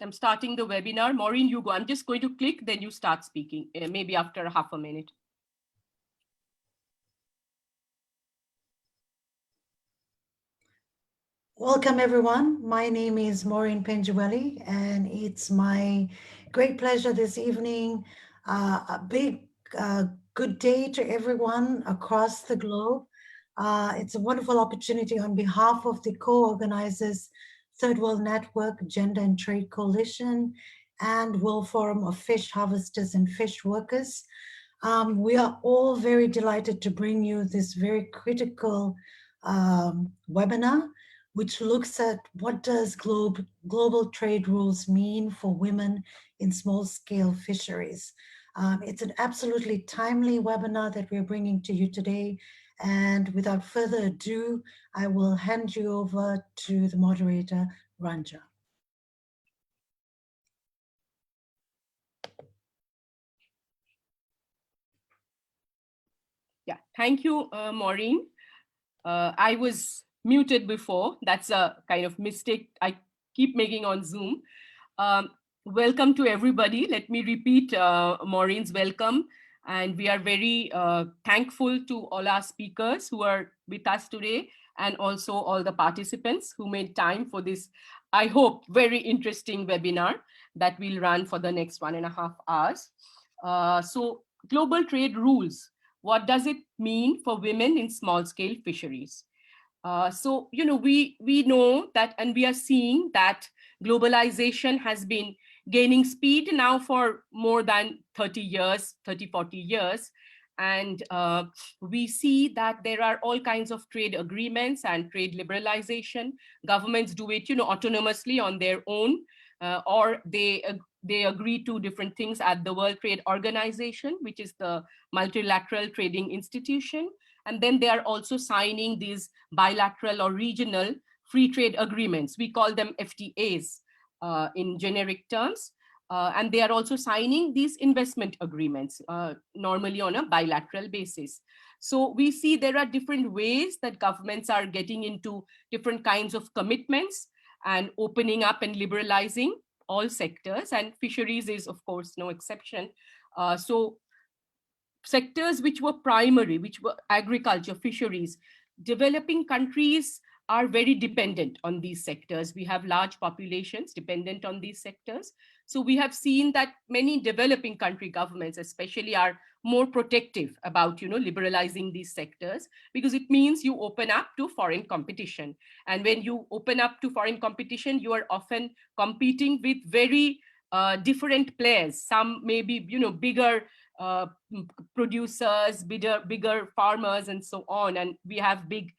I'm starting the webinar. Maureen, you go. I'm just going to click, then you start speaking, maybe after half a minute. Welcome, everyone. My name is Maureen Penjueli, and it's my great pleasure this evening. A big good day to everyone across the globe. It's a wonderful opportunity on behalf of the co-organizers, Third World Network, Gender and Trade Coalition, and World Forum of Fish Harvesters and Fish Workers. We are all very delighted to bring you this very critical webinar, which looks at what does global trade rules mean for women in small-scale fisheries. It's an absolutely timely webinar that we're bringing to you today. And without further ado, I will hand you over to the moderator, Ranja. Yeah, thank you, Maureen. I was muted before. That's a kind of mistake I keep making on Zoom. Um, Welcome to everybody. Let me repeat Maureen's welcome. And we are very thankful to all our speakers who are with us today, and also all the participants who made time for this, I hope, very interesting webinar that we'll run for the next 1.5 hours. So global trade rules, what does it mean for women in small scale fisheries? So, we know that, and we are seeing that globalization has been gaining speed now for more than 30 years, 30, 40 years. And we see that there are all kinds of trade agreements and trade liberalization. Governments do it, autonomously on their own, or they agree to different things at the World Trade Organization, which is the multilateral trading institution. And then they are also signing these bilateral or regional free trade agreements. We call them FTAs in generic terms. And they are also signing these investment agreements, normally on a bilateral basis. So we see there are different ways that governments are getting into different kinds of commitments and opening up and liberalizing all sectors. And fisheries is, of course, no exception. So sectors which were primary, which were agriculture, fisheries, developing countries are very dependent on these sectors. We have large populations dependent on these sectors. So we have seen that many developing country governments, especially, are more protective about, liberalizing these sectors, because it means you open up to foreign competition. And when you open up to foreign competition, you are often competing with very different players. Some may be, bigger uh, producers, bigger farmers, and so on. And we have big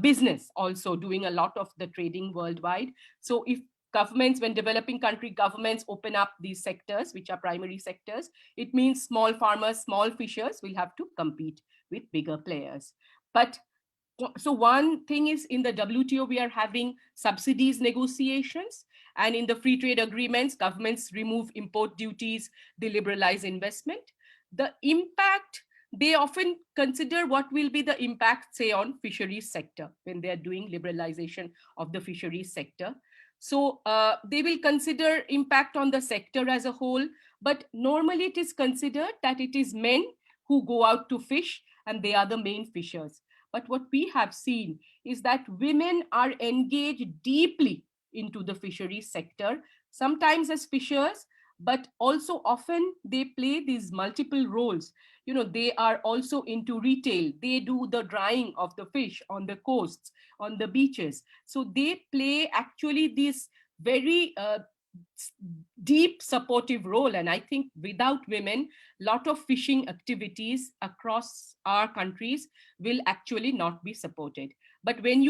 business also doing a lot of the trading worldwide. So if governments, when developing country governments open up these sectors, which are primary sectors, it means small farmers, small fishers will have to compete with bigger players. But so one thing is, in the WTO, we are having subsidies negotiations, and in the free trade agreements, governments remove import duties, they liberalize investment. The impact, they often consider what will be the impact, say, on fisheries sector when they are doing liberalization of the fisheries sector. So they will consider impact on the sector as a whole, but normally it is considered that it is men who go out to fish and they are the main fishers. But what we have seen is that women are engaged deeply into the fisheries sector, sometimes as fishers, but also often they play these multiple roles. They are also into retail. They do the drying of the fish on the coasts, on the beaches. So they play actually this very deep supportive role. And I think without women, lot of fishing activities across our countries will actually not be supported. But when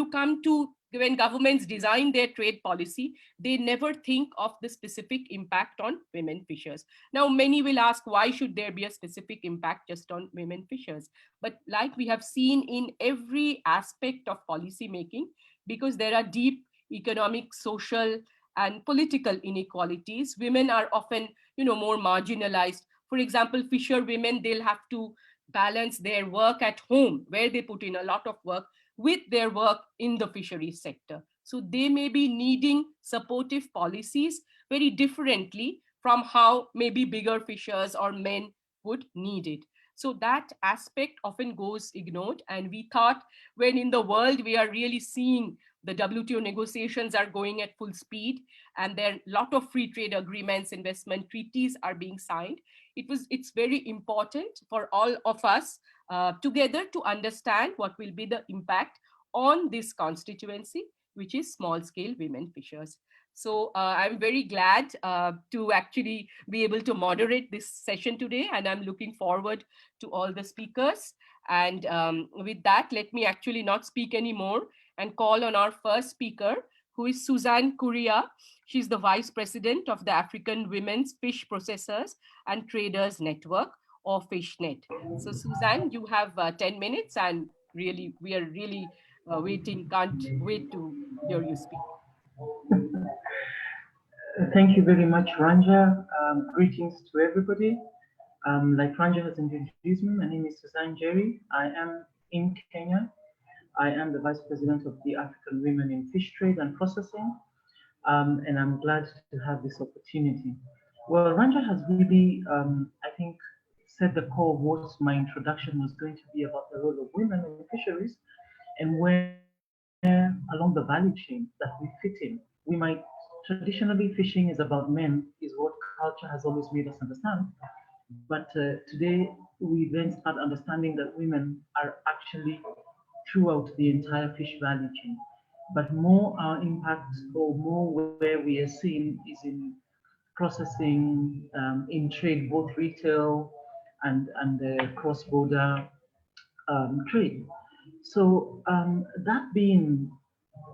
governments design their trade policy, they never think of the specific impact on women fishers. Now, many will ask, why should there be a specific impact just on women fishers? But like we have seen in every aspect of policy making, because there are deep economic, social, and political inequalities, women are often, more marginalized. For example, fisher women, they'll have to balance their work at home, where they put in a lot of work, with their work in the fisheries sector. So they may be needing supportive policies very differently from how maybe bigger fishers or men would need it. So that aspect often goes ignored. And we thought, when in the world we are really seeing the WTO negotiations are going at full speed, and there are a lot of free trade agreements, investment treaties are being signed, it's very important for all of us together to understand what will be the impact on this constituency, which is small scale women fishers. So I'm very glad to actually be able to moderate this session today, and I'm looking forward to all the speakers. And with that, let me actually not speak anymore and call on our first speaker, who is Suzanne Correa. She's the Vice President of the African Women's Fish Processors and Traders Network, or FishNet. So, Suzanne, you have 10 minutes, and really, we are really waiting, can't wait to hear you speak. Thank you very much, Ranja. Greetings to everybody. Like Ranja has introduced me, my name is Suzanne Jerry. I am in Kenya. I am the Vice President of the African Women in Fish Trade and Processing, and I'm glad to have this opportunity. Well, Ranja has really, I think, set the core of what my introduction was going to be about the role of women in fisheries and where along the value chain that we fit in. We might traditionally fishing is about men, is what culture has always made us understand. But today we then start understanding that women are actually throughout the entire fish value chain. But more our impact or more where we are seeing is in processing, in trade, both retail and cross-border trade. So that being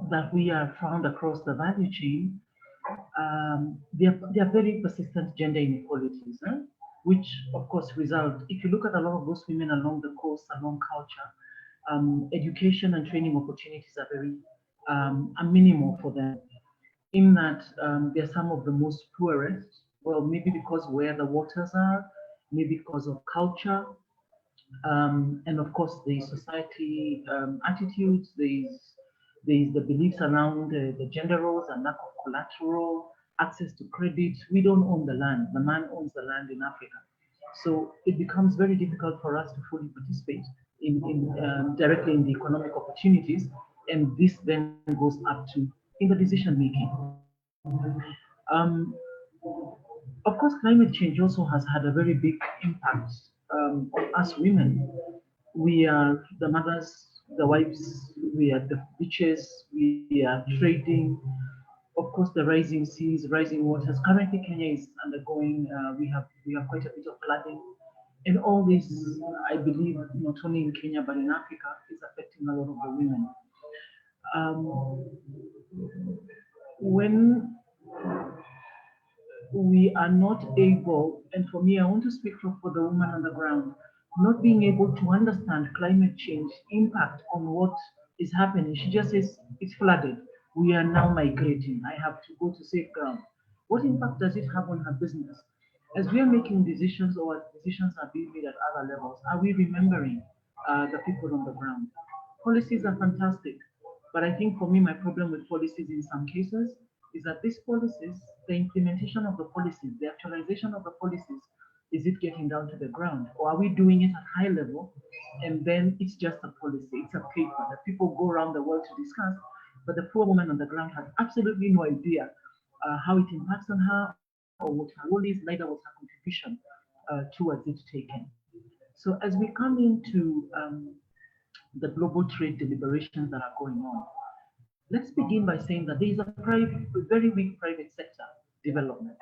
that we are found across the value chain, there are very persistent gender inequalities, which of course result, if you look at a lot of those women along the coast, along culture, education and training opportunities are minimal for them, in that they're some of the most poorest, well, maybe because where the waters are, maybe because of culture, and of course the society attitudes. There's the beliefs around the gender roles and lack of collateral access to credit. We don't own the land; the man owns the land in Africa. So it becomes very difficult for us to fully participate in directly in the economic opportunities, and this then goes up to in the decision making. Um, of course, climate change also has had a very big impact on us women. We are the mothers, the wives, we are the beaches, we are trading. Of course, the rising seas, rising waters. Currently, Kenya is undergoing. We have quite a bit of flooding, and all this, I believe, not only in Kenya but in Africa, is affecting a lot of the women. Um, when we are not able, and for me, I want to speak for the woman on the ground, not being able to understand climate change impact on what is happening. She just says it's flooded. We are now migrating. I have to go to safe ground. What impact does it have on her business? As we are making decisions or decisions are being made at other levels, are we remembering the people on the ground? Policies are fantastic, but I think for me, my problem with policies in some cases is that these policies, the implementation of the policies, the actualization of the policies, is it getting down to the ground? Or are we doing it at high level and then it's just a policy, it's a paper that people go around the world to discuss, but the poor woman on the ground has absolutely no idea how it impacts on her or what her role is, neither what her contribution towards it taken. So as we come into the global trade deliberations that are going on, let's begin by saying that there is very weak private sector development,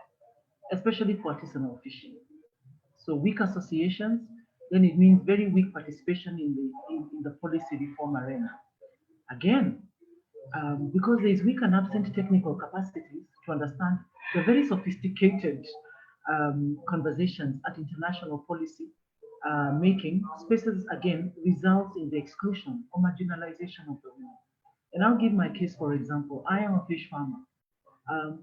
especially for artisanal fishing. So weak associations, then it means very weak participation in the policy reform arena. Again, because there is weak and absent technical capacities to understand the very sophisticated conversations at international policy making spaces, again results in the exclusion or marginalization of the women. And I'll give my case, for example. I am a fish farmer.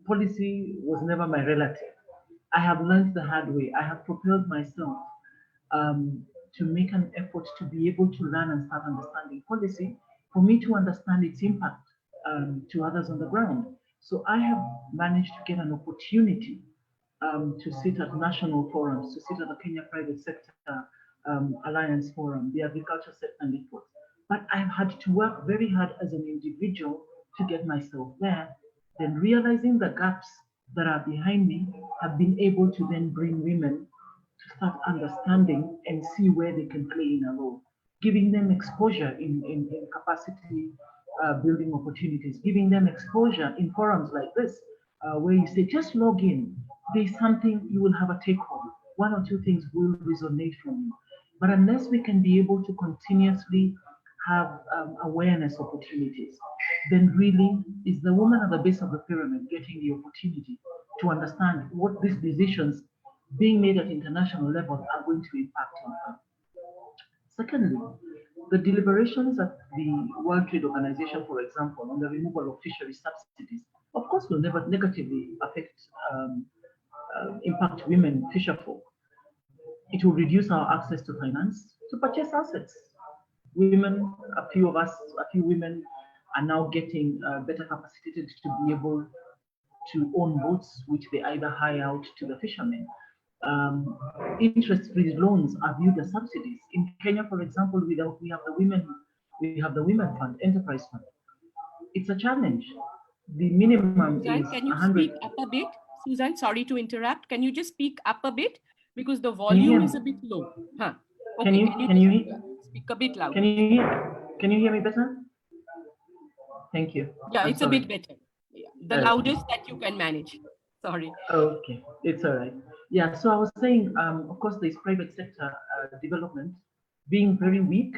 Policy was never my relative. I have learned the hard way. I have propelled myself to make an effort to be able to learn and start understanding policy, for me to understand its impact to others on the ground. So I have managed to get an opportunity to sit at national forums, to sit at the Kenya Private Sector Alliance Forum, the Agriculture Sector Network. But I've had to work very hard as an individual to get myself there. Then realizing the gaps that are behind me, have been able to then bring women to start understanding and see where they can play in a role, giving them exposure in capacity building opportunities, giving them exposure in forums like this, where you say, just log in. There's something you will have a take home. One or two things will resonate from you. But unless we can be able to continuously have awareness opportunities, then really is the woman at the base of the pyramid getting the opportunity to understand what these decisions being made at international level are going to impact on her. Secondly, the deliberations at the World Trade Organization, for example, on the removal of fishery subsidies, of course, will never negatively affect, impact women fisherfolk. It will reduce our access to finance to purchase assets. Women, a few of us, a few women are now getting better capacitated to be able to own boats, which they either hire out to the fishermen. Interest-free loans are viewed as subsidies. In Kenya, for example, we have the women fund, enterprise fund. It's a challenge. The minimum Suzanne, is can you 100. speak up a bit? Suzanne, sorry to interrupt. Can you just speak up a bit? Because the Can you hear volume me? is a bit low. Huh. Can Okay, you can you can just you speak a bit can louder? you hear me better? Thank you. Yeah, I'm it's a sorry. bit better. Yeah, the Okay. loudest that you can manage. Sorry. Okay, it's all right. Yeah, so I was saying, of course, there's private sector development being very weak,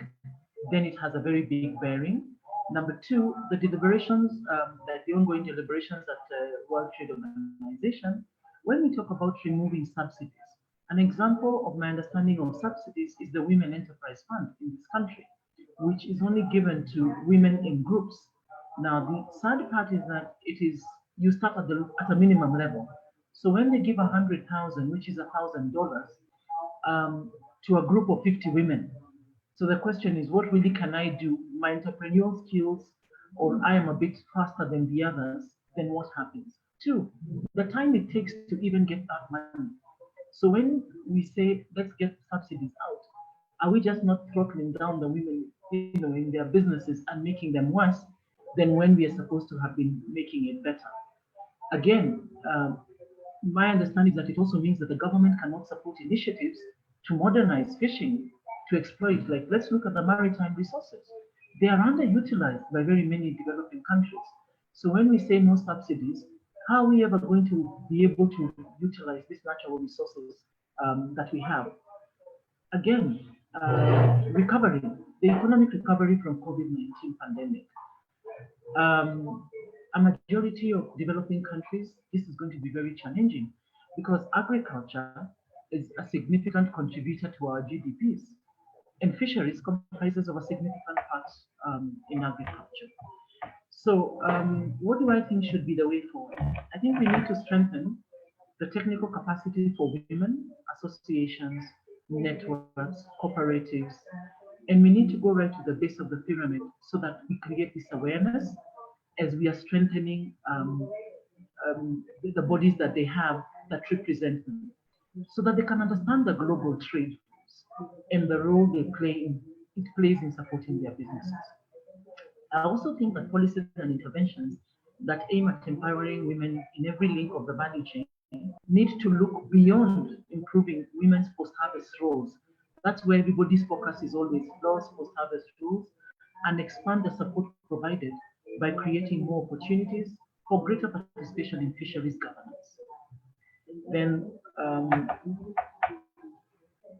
then it has a very big bearing. Number two, the deliberations, like the ongoing deliberations at the World Trade Organization, when we talk about removing subsidies, an example of my understanding of subsidies is the Women Enterprise Fund in this country, which is only given to women in groups. Now, the sad part is that it is you start at a minimum level. So when they give 100,000, which is $1,000, to a group of 50 women, so the question is, what really can I do? My entrepreneurial skills, or I am a bit faster than the others, then what happens? Two, the time it takes to even get that money. So when we say, let's get subsidies out, are we just not throttling down the women, in their businesses and making them worse than when we are supposed to have been making it better? Again, my understanding is that it also means that the government cannot support initiatives to modernize fishing, to exploit, like let's look at the maritime resources. They are underutilized by very many developing countries. So when we say no subsidies, how are we ever going to be able to utilize these natural resources that we have? Again, recovery, the economic recovery from COVID-19 pandemic. A majority of developing countries, this is going to be very challenging because agriculture is a significant contributor to our GDPs, and fisheries comprises of a significant part in agriculture. So, what do I think should be the way forward? I think we need to strengthen the technical capacity for women, associations, networks, cooperatives, and we need to go right to the base of the pyramid so that we create this awareness as we are strengthening the bodies that they have that represent them, so that they can understand the global trade and the role it plays in supporting their businesses. I also think that policies and interventions that aim at empowering women in every link of the value chain need to look beyond improving women's post-harvest roles. That's where everybody's focus is always those post-harvest roles, and expand the support provided by creating more opportunities for greater participation in fisheries governance. Then,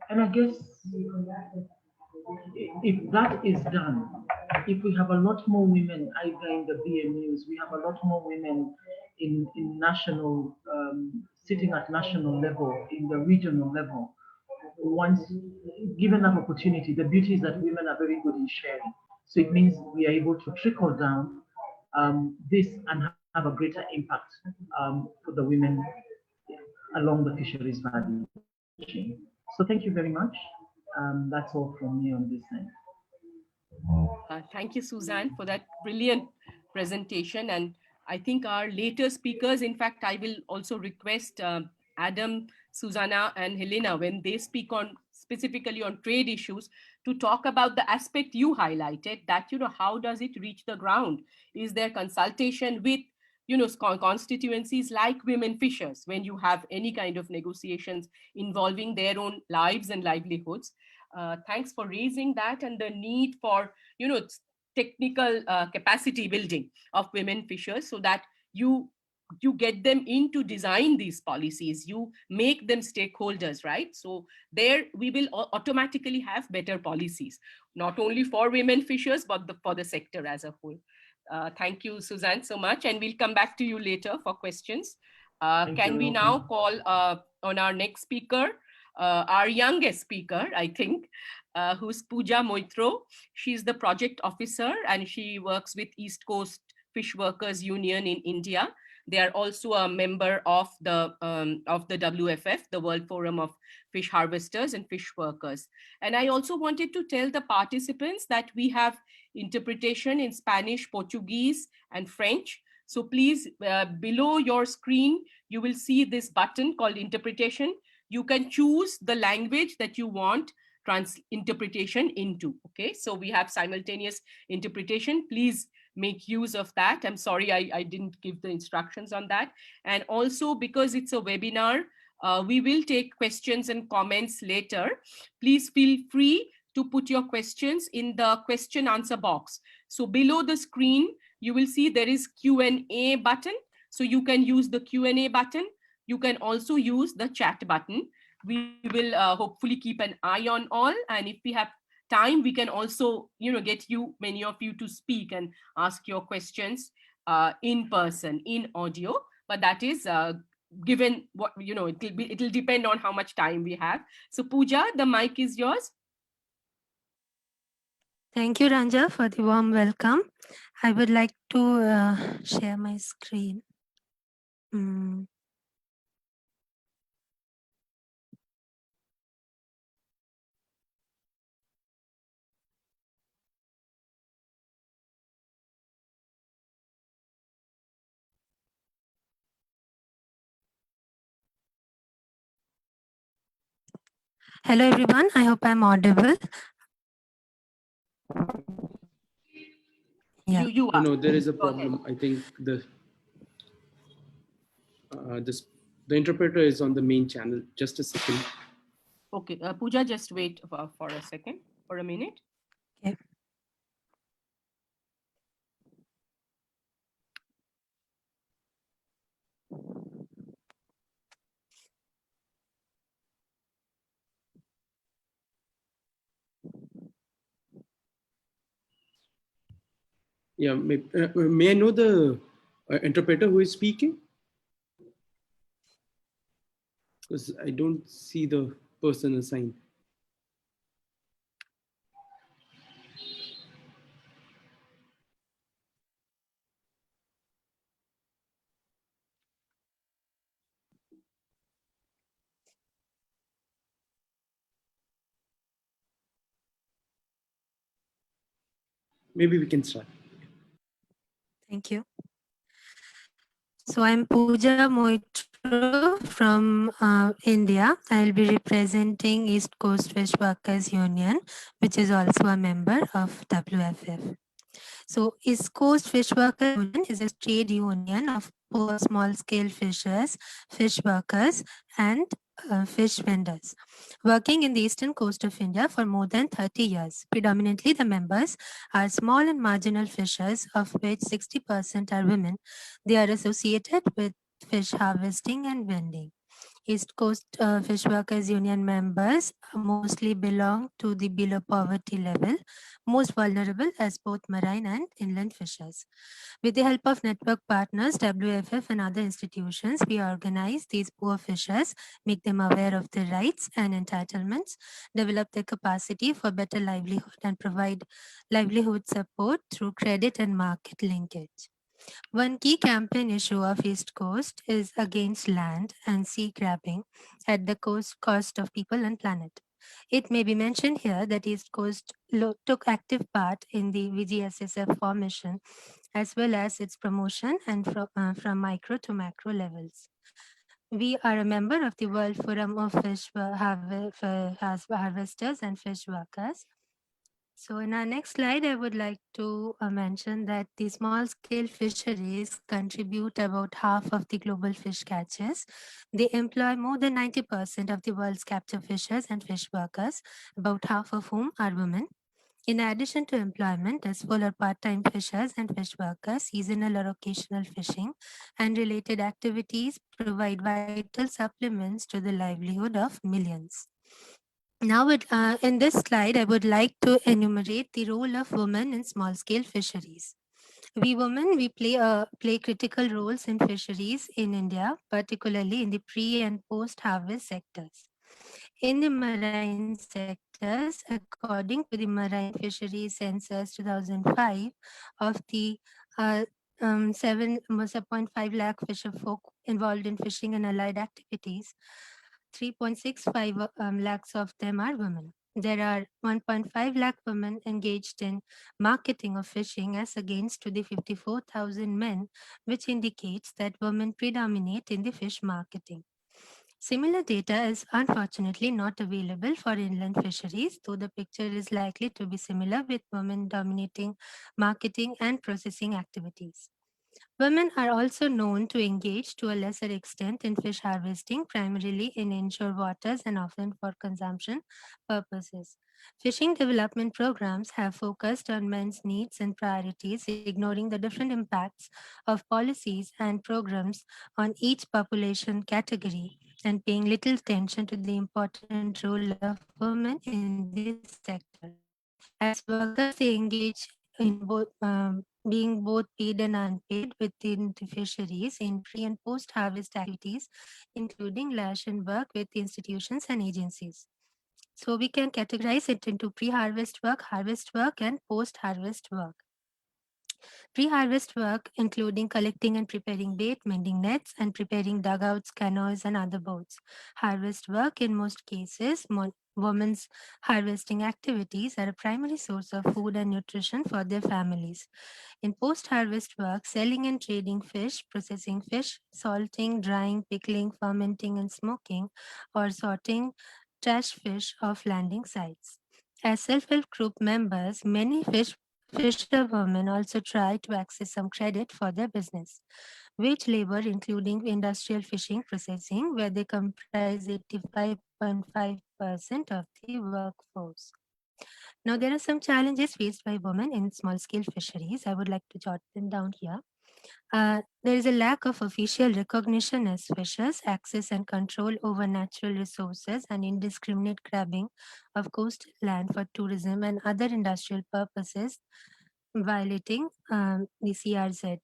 and I guess if that is done, if we have a lot more women either in the BMUs, we have a lot more women in national, sitting at national level, in the regional level, once given that opportunity, the beauty is that women are very good in sharing. So it means we are able to trickle down this and have a greater impact for the women along the fisheries value chain. So thank you very much. That's all from me on this end. Thank you, Suzanne, for that brilliant presentation. And I think our later speakers, in fact, I will also request Adam, Susanna, and Helena, when they speak on specifically on trade issues, to talk about the aspect you highlighted, that, how does it reach the ground? Is there consultation with, constituencies like women fishers when you have any kind of negotiations involving their own lives and livelihoods? Thanks for raising that, and the need for, technical capacity building of women fishers, so that you you get them in to design these policies, you make them stakeholders, right? So there we will automatically have better policies, not only for women fishers, but for the sector as a whole. Thank you, Suzanne, so much, and we'll come back to you later for questions. Thank Can you. we now call on our next speaker, our youngest speaker, I think, who's Pooja Moitro. She's the project officer and she works with East Coast Fish Workers Union in India. They are also a member of the WFF, the World Forum of Fish Harvesters and Fish Workers. And I also wanted to tell the participants that we have interpretation in Spanish, Portuguese, and French. So please, below your screen, you will see this button called interpretation. You can choose the language that you want interpretation into. Okay, so we have simultaneous interpretation. Please make use of that. I'm sorry, I didn't give the instructions on that. And also, because it's a webinar, we will take questions and comments later. Please feel free to put your questions in the question answer box. So below the screen, you will see there is Q&A button. So you can use the Q&A button. You can also use the chat button. We will hopefully keep an eye on all. And if we have time, we can also, get you, many of you, to speak and ask your questions in person, in audio. But that is given what, it'll depend on how much time we have. So Pooja, the mic is yours. Thank you, Ranja, for the warm welcome. I would like to share my screen. Mm. Hello, everyone. I hope I'm audible. Yeah. You No, are. no, there is a Go ahead. problem. I think this the interpreter is on the main channel. Just a second. Okay, Pooja, just wait for a second, for a minute. Okay. Yeah, may I know the interpreter who is speaking? Because I don't see the person assigned. Maybe we can start. Thank you. So I'm Pooja Moitro from India. I'll be representing East Coast Fish Workers Union, which is also a member of WFF. So East Coast Fish Workers Union is a trade union of poor small-scale fishers, fish workers, and fish vendors, working in the eastern coast of India for more than 30 years. Predominantly, the members are small and marginal fishers, of which 60% are women. They are associated with fish harvesting and vending. East Coast Fish Workers Union members mostly belong to the below poverty level, most vulnerable as both marine and inland fishers. With the help of network partners, WFF and other institutions, we organize these poor fishers, make them aware of their rights and entitlements, develop their capacity for better livelihood, and provide livelihood support through credit and market linkage. One key campaign issue of East Coast is against land and sea grabbing at the cost of people and planet. It may be mentioned here that East Coast took active part in the VGSSF formation as well as its promotion and from micro to macro levels. We are a member of the World Forum of Harvesters and Fish Workers. So in our next slide, I would like to mention that the small-scale fisheries contribute about half of the global fish catches. They employ more than 90% of the world's captive fishers and fish workers, about half of whom are women. In addition to employment as full or part-time fishers and fish workers, seasonal or occasional fishing and related activities provide vital supplements to the livelihood of millions. Now, in this slide, I would like to enumerate the role of women in small-scale fisheries. We women, we play critical roles in fisheries in India, particularly in the pre and post-harvest sectors. In the marine sectors, according to the Marine Fisheries Census 2005, of the uh, 7.5 lakh fisher folk involved in fishing and allied activities, 3.65 lakhs of them are women. There are 1.5 lakh women engaged in marketing of fishing as against to the 54,000 men, which indicates that women predominate in the fish marketing. Similar data is unfortunately not available for inland fisheries, though the picture is likely to be similar with women dominating marketing and processing activities. Women are also known to engage to a lesser extent in fish harvesting, primarily in inshore waters and often for consumption purposes. Fishing development programs have focused on men's needs and priorities, ignoring the different impacts of policies and programs on each population category and paying little attention to the important role of women in this sector. As workers, they engage in being both paid and unpaid within the fisheries in pre and post harvest activities, including lash and work with institutions and agencies. So we can categorize it into harvest work, and post harvest work. Pre-harvest work, including collecting and preparing bait, mending nets, and preparing dugouts, canoes, and other boats. Harvest work, in most cases, women's harvesting activities are a primary source of food and nutrition for their families. In post-harvest work, selling and trading fish, processing fish, salting, drying, pickling, fermenting, and smoking, or sorting trash fish off landing sites. As self-help group members, many fisherwomen also try to access some credit for their business. Wage labor, including industrial fishing processing, where they comprise 85.5% of the workforce. Now, there are some challenges faced by women in small-scale fisheries. I would like to jot them down here. There is a lack of official recognition as fishers, access and control over natural resources, and indiscriminate grabbing of coastal land for tourism and other industrial purposes, violating the CRZ.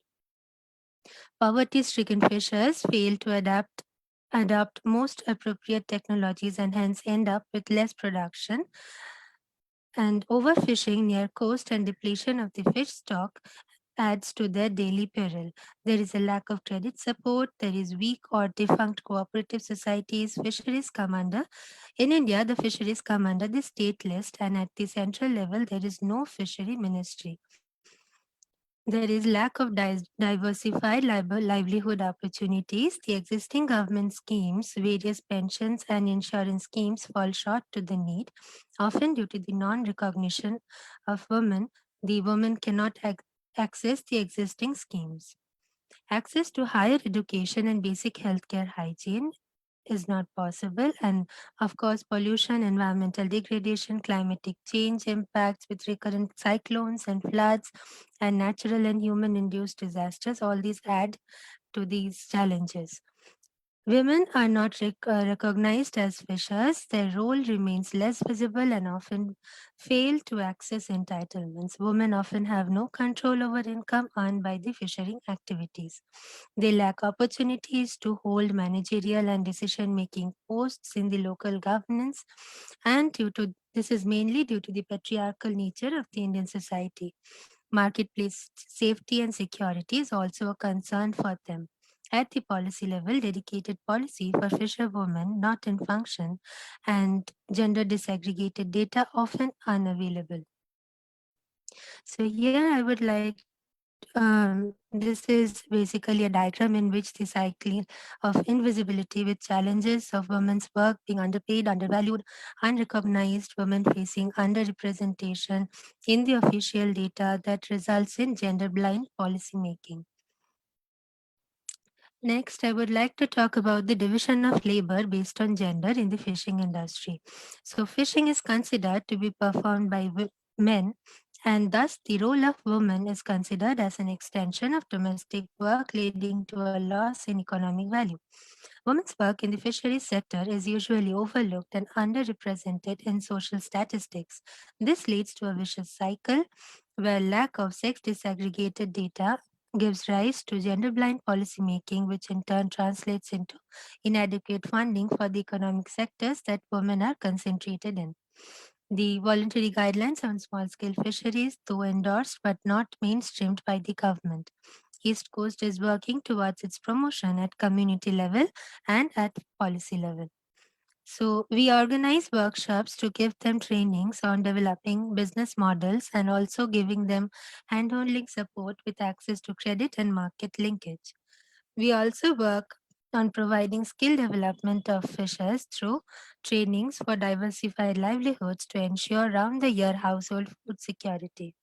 Poverty-stricken fishers fail to adopt most appropriate technologies and hence end up with less production, and overfishing near coast and depletion of the fish stock adds to their daily peril. There is a lack of credit support, there is weak or defunct cooperative societies. Fisheries come under, in India, the fisheries come under the state list, and at the central level, there is no fishery ministry. There is lack of diversified livelihood opportunities. The existing government schemes, various pensions and insurance schemes fall short to the need. Often due to the non-recognition of women, the women cannot access the existing schemes. Access to higher education and basic healthcare hygiene is not possible. And of course, pollution, environmental degradation, climatic change impacts with recurrent cyclones and floods, and natural and human induced disasters, all these add to these challenges. Women are not recognized as fishers. Their role remains less visible and often fail to access entitlements. Women often have no control over income earned by the fishing activities. They lack opportunities to hold managerial and decision making posts in the local governance, and this is mainly due to the patriarchal nature of the Indian society. Marketplace safety and security is also a concern for them. At the policy level, dedicated policy for fisherwomen not in function and gender disaggregated data often unavailable. So here I would like, this is basically a diagram in which the cycle of invisibility with challenges of women's work being underpaid, undervalued, unrecognized, women facing underrepresentation in the official data that results in gender blind policymaking. Next, I would like to talk about the division of labor based on gender in the fishing industry. So, fishing is considered to be performed by men, and thus the role of women is considered as an extension of domestic work, leading to a loss in economic value. Women's work in the fisheries sector is usually overlooked and underrepresented in social statistics. This leads to a vicious cycle where lack of sex disaggregated data gives rise to gender blind policymaking, which in turn translates into inadequate funding for the economic sectors that women are concentrated in. The voluntary guidelines on small scale fisheries, though endorsed but not mainstreamed by the government. East Coast is working towards its promotion at community level and at policy level. So, we organize workshops to give them trainings on developing business models and also giving them handholding support with access to credit and market linkage. We also work on providing skill development of fishers through trainings for diversified livelihoods to ensure round the year household food security.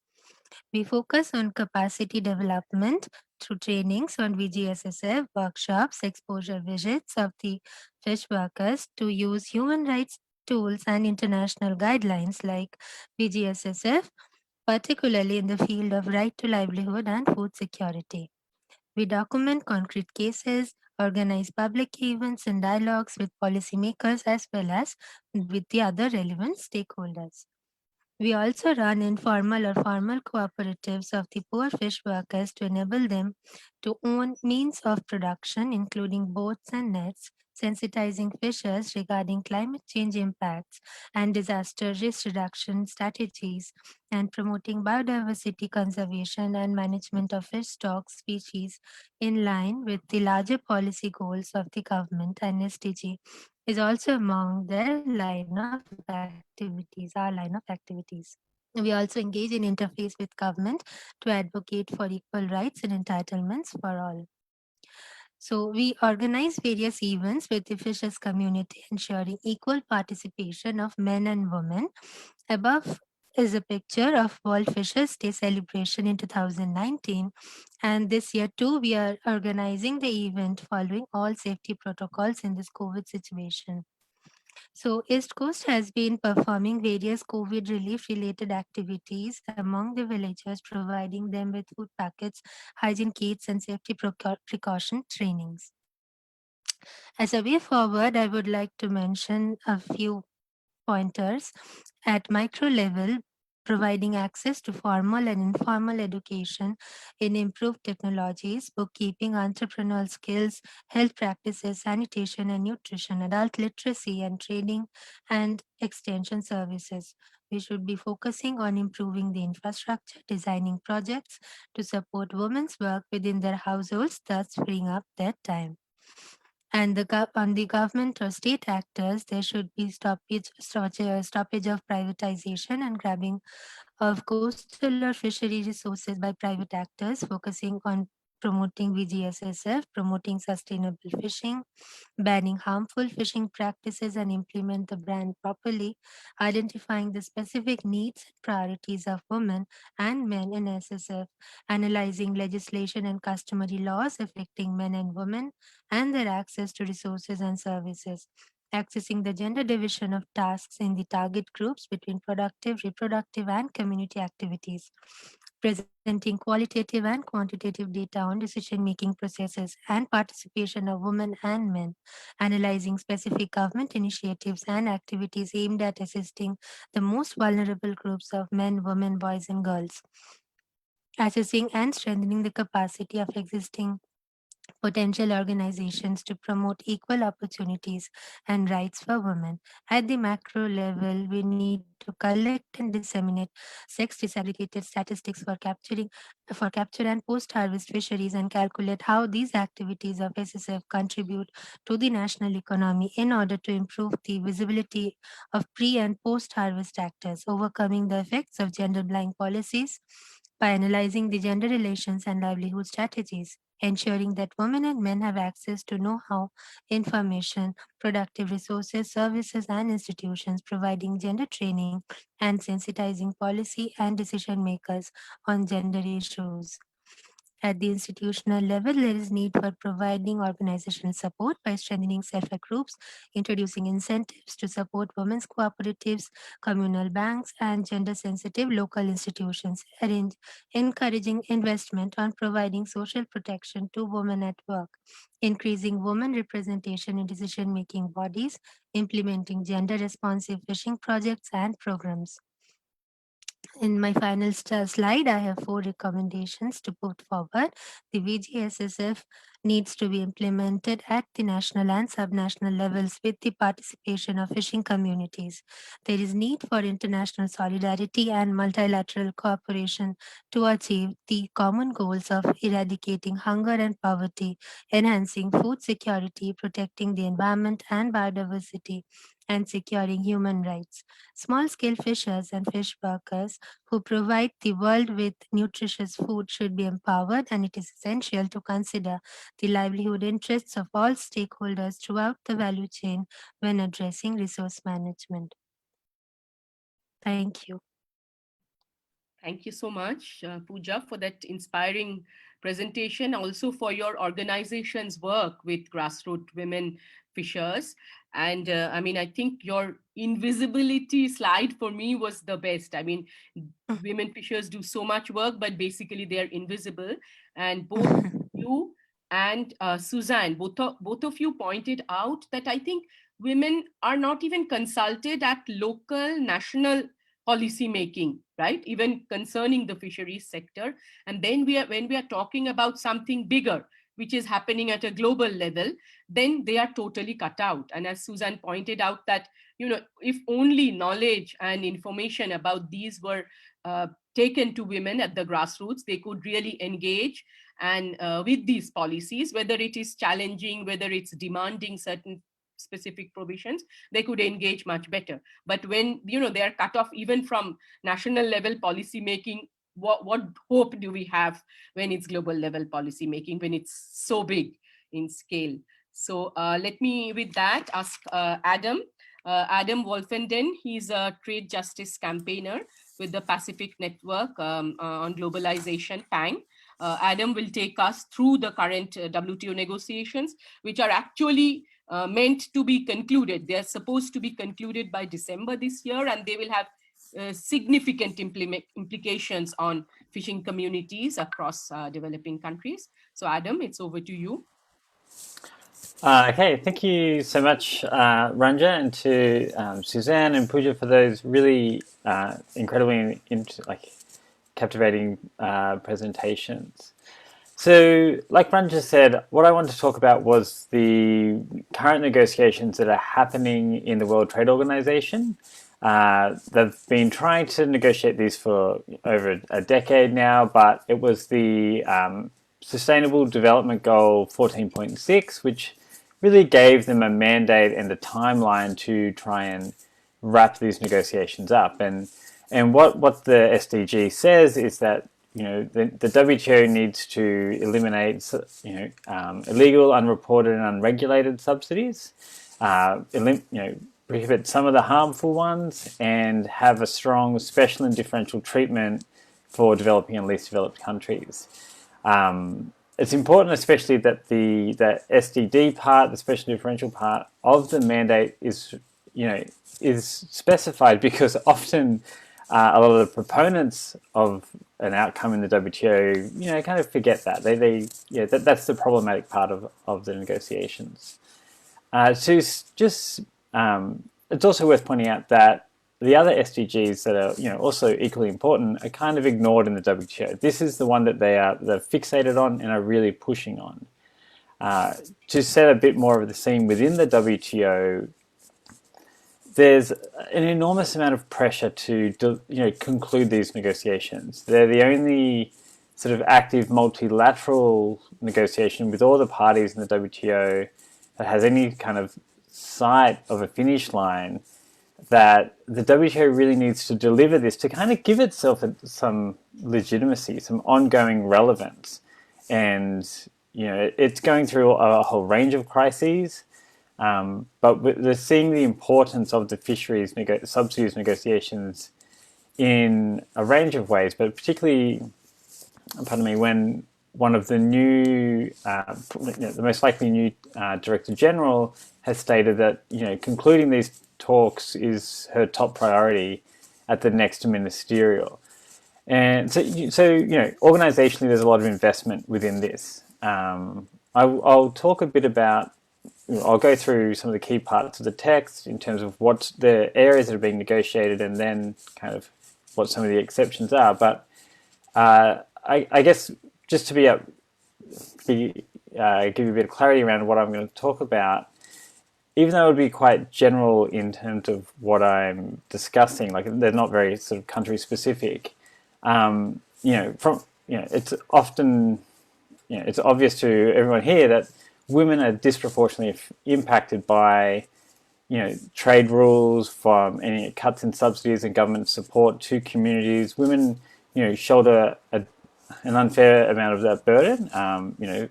We focus on capacity development through trainings on VGSSF, workshops, exposure visits of the fish workers to use human rights tools and international guidelines like VGSSF, particularly in the field of right to livelihood and food security. We document concrete cases, organize public events and dialogues with policymakers as well as with the other relevant stakeholders. We also run informal or formal cooperatives of the poor fish workers to enable them to own means of production, including boats and nets, sensitizing fishers regarding climate change impacts and disaster risk reduction strategies, and promoting biodiversity conservation and management of fish stock species in line with the larger policy goals of the government and SDG is also among their line of activities, our line of activities. We also engage in interface with government to advocate for equal rights and entitlements for all. So we organize various events with the fishers community, ensuring equal participation of men and women. Above is a picture of World Fishers Day celebration in 2019. And this year too, we are organizing the event following all safety protocols in this COVID situation. So, East Coast has been performing various COVID relief related activities among the villagers, providing them with food packets, hygiene kits, and safety precaution trainings. As a way forward, I would like to mention a few pointers at micro level, providing access to formal and informal education in improved technologies, bookkeeping, entrepreneurial skills, health practices, sanitation and nutrition, adult literacy and training, and extension services. We should be focusing on improving the infrastructure, designing projects to support women's work within their households, thus freeing up their time. And on the government or state actors, there should be stoppage of privatization and grabbing of coastal or fishery resources by private actors, focusing on promoting VGSSF, promoting sustainable fishing, banning harmful fishing practices and implement the brand properly, identifying the specific needs and priorities of women and men in SSF, analyzing legislation and customary laws affecting men and women and their access to resources and services, accessing the gender division of tasks in the target groups between productive, reproductive, and community activities, presenting qualitative and quantitative data on decision making processes and participation of women and men, analyzing specific government initiatives and activities aimed at assisting the most vulnerable groups of men, women, boys, and girls, assessing and strengthening the capacity of existing potential organizations to promote equal opportunities and rights for women. At the macro level, we need to collect and disseminate sex disaggregated statistics for capture and post-harvest fisheries and calculate how these activities of SSF contribute to the national economy in order to improve the visibility of pre and post-harvest actors, overcoming the effects of gender-blind policies by analyzing the gender relations and livelihood strategies, ensuring that women and men have access to know-how, information, productive resources, services, and institutions, providing gender training and sensitizing policy and decision makers on gender issues. At the institutional level, there is need for providing organizational support by strengthening self-help groups, introducing incentives to support women's cooperatives, communal banks, and gender-sensitive local institutions, encouraging investment on providing social protection to women at work, increasing women representation in decision-making bodies, implementing gender-responsive fishing projects and programs. In my final slide, I have 4 recommendations to put forward. The VGSSF needs to be implemented at the national and subnational levels with the participation of fishing communities. There is need for international solidarity and multilateral cooperation to achieve the common goals of eradicating hunger and poverty, enhancing food security, protecting the environment and biodiversity, and securing human rights. Small-scale fishers and fish workers who provide the world with nutritious food should be empowered, and it is essential to consider the livelihood interests of all stakeholders throughout the value chain when addressing resource management. Thank you. Thank you so much, Pooja, for that inspiring presentation, also for your organization's work with grassroots women fishers. And I mean, I think your invisibility slide for me was the best. I mean, women fishers do so much work, but basically they're invisible. And both you and Suzanne, both of you pointed out that I think women are not even consulted at local, national policy making, right? Even concerning the fisheries sector. And then when we are talking about something bigger, which is happening at a global level, then they are totally cut out. And as Susan pointed out that, you know, if only knowledge and information about these were taken to women at the grassroots, they could really engage and with these policies, whether it is challenging, whether it's demanding certain specific provisions, they could engage much better. But when, you know, they are cut off even from national level policy making, what hope do we have when it's global level policy making, when it's so big in scale? So let me with that ask Adam Wolfenden. He's a trade justice campaigner with the Pacific Network on globalization, PANG. Adam will take us through the current WTO negotiations, which are actually meant to be concluded. They are supposed to be concluded by December this year, and they will have significant implications on fishing communities across developing countries. So Adam, it's over to you. Okay, thank you so much, Ranja, and to Suzanne and Pooja for those really incredibly captivating presentations. So, like Ranja said, what I wanted to talk about was the current negotiations that are happening in the World Trade Organization. They've been trying to negotiate these for over a decade now, but it was the Sustainable Development Goal 14.6, which really gave them a mandate and a timeline to try and wrap these negotiations up. And what the SDG says is that, you know, the WTO needs to eliminate, illegal, unreported, and unregulated subsidies, prohibit some of the harmful ones, and have a strong special and differential treatment for developing and least developed countries. It's important, especially that the SDD part, the special differential part of the mandate is specified, because often a lot of the proponents of an outcome in the WTO, kind of forget that. That's the problematic part of the negotiations. It's also worth pointing out that the other SDGs that are, also equally important are kind of ignored in the WTO. This is the one that they're fixated on and are really pushing on. To set a bit more of the scene within the WTO, there's an enormous amount of pressure to conclude these negotiations. They're the only sort of active multilateral negotiation with all the parties in the WTO that has any kind of sight of a finish line, that the WTO really needs to deliver this to kind of give itself some legitimacy, some ongoing relevance. And, it's going through a whole range of crises, but they're seeing the importance of the fisheries subsidies negotiations in a range of ways, but particularly, when one of the new, the most likely new Director General has stated that, concluding these talks is her top priority at the next ministerial. And so organizationally, there's a lot of investment within this. I'll talk a bit about, I'll go through some of the key parts of the text in terms of what the areas that are being negotiated and then kind of what some of the exceptions are. But I guess just to give you a bit of clarity around what I'm going to talk about, even though it would be quite general in terms of what I'm discussing, like they're not very sort of country specific. It's often, it's obvious to everyone here that women are disproportionately impacted by, trade rules, from any cuts in subsidies and government support to communities. Women, shoulder an unfair amount of that burden,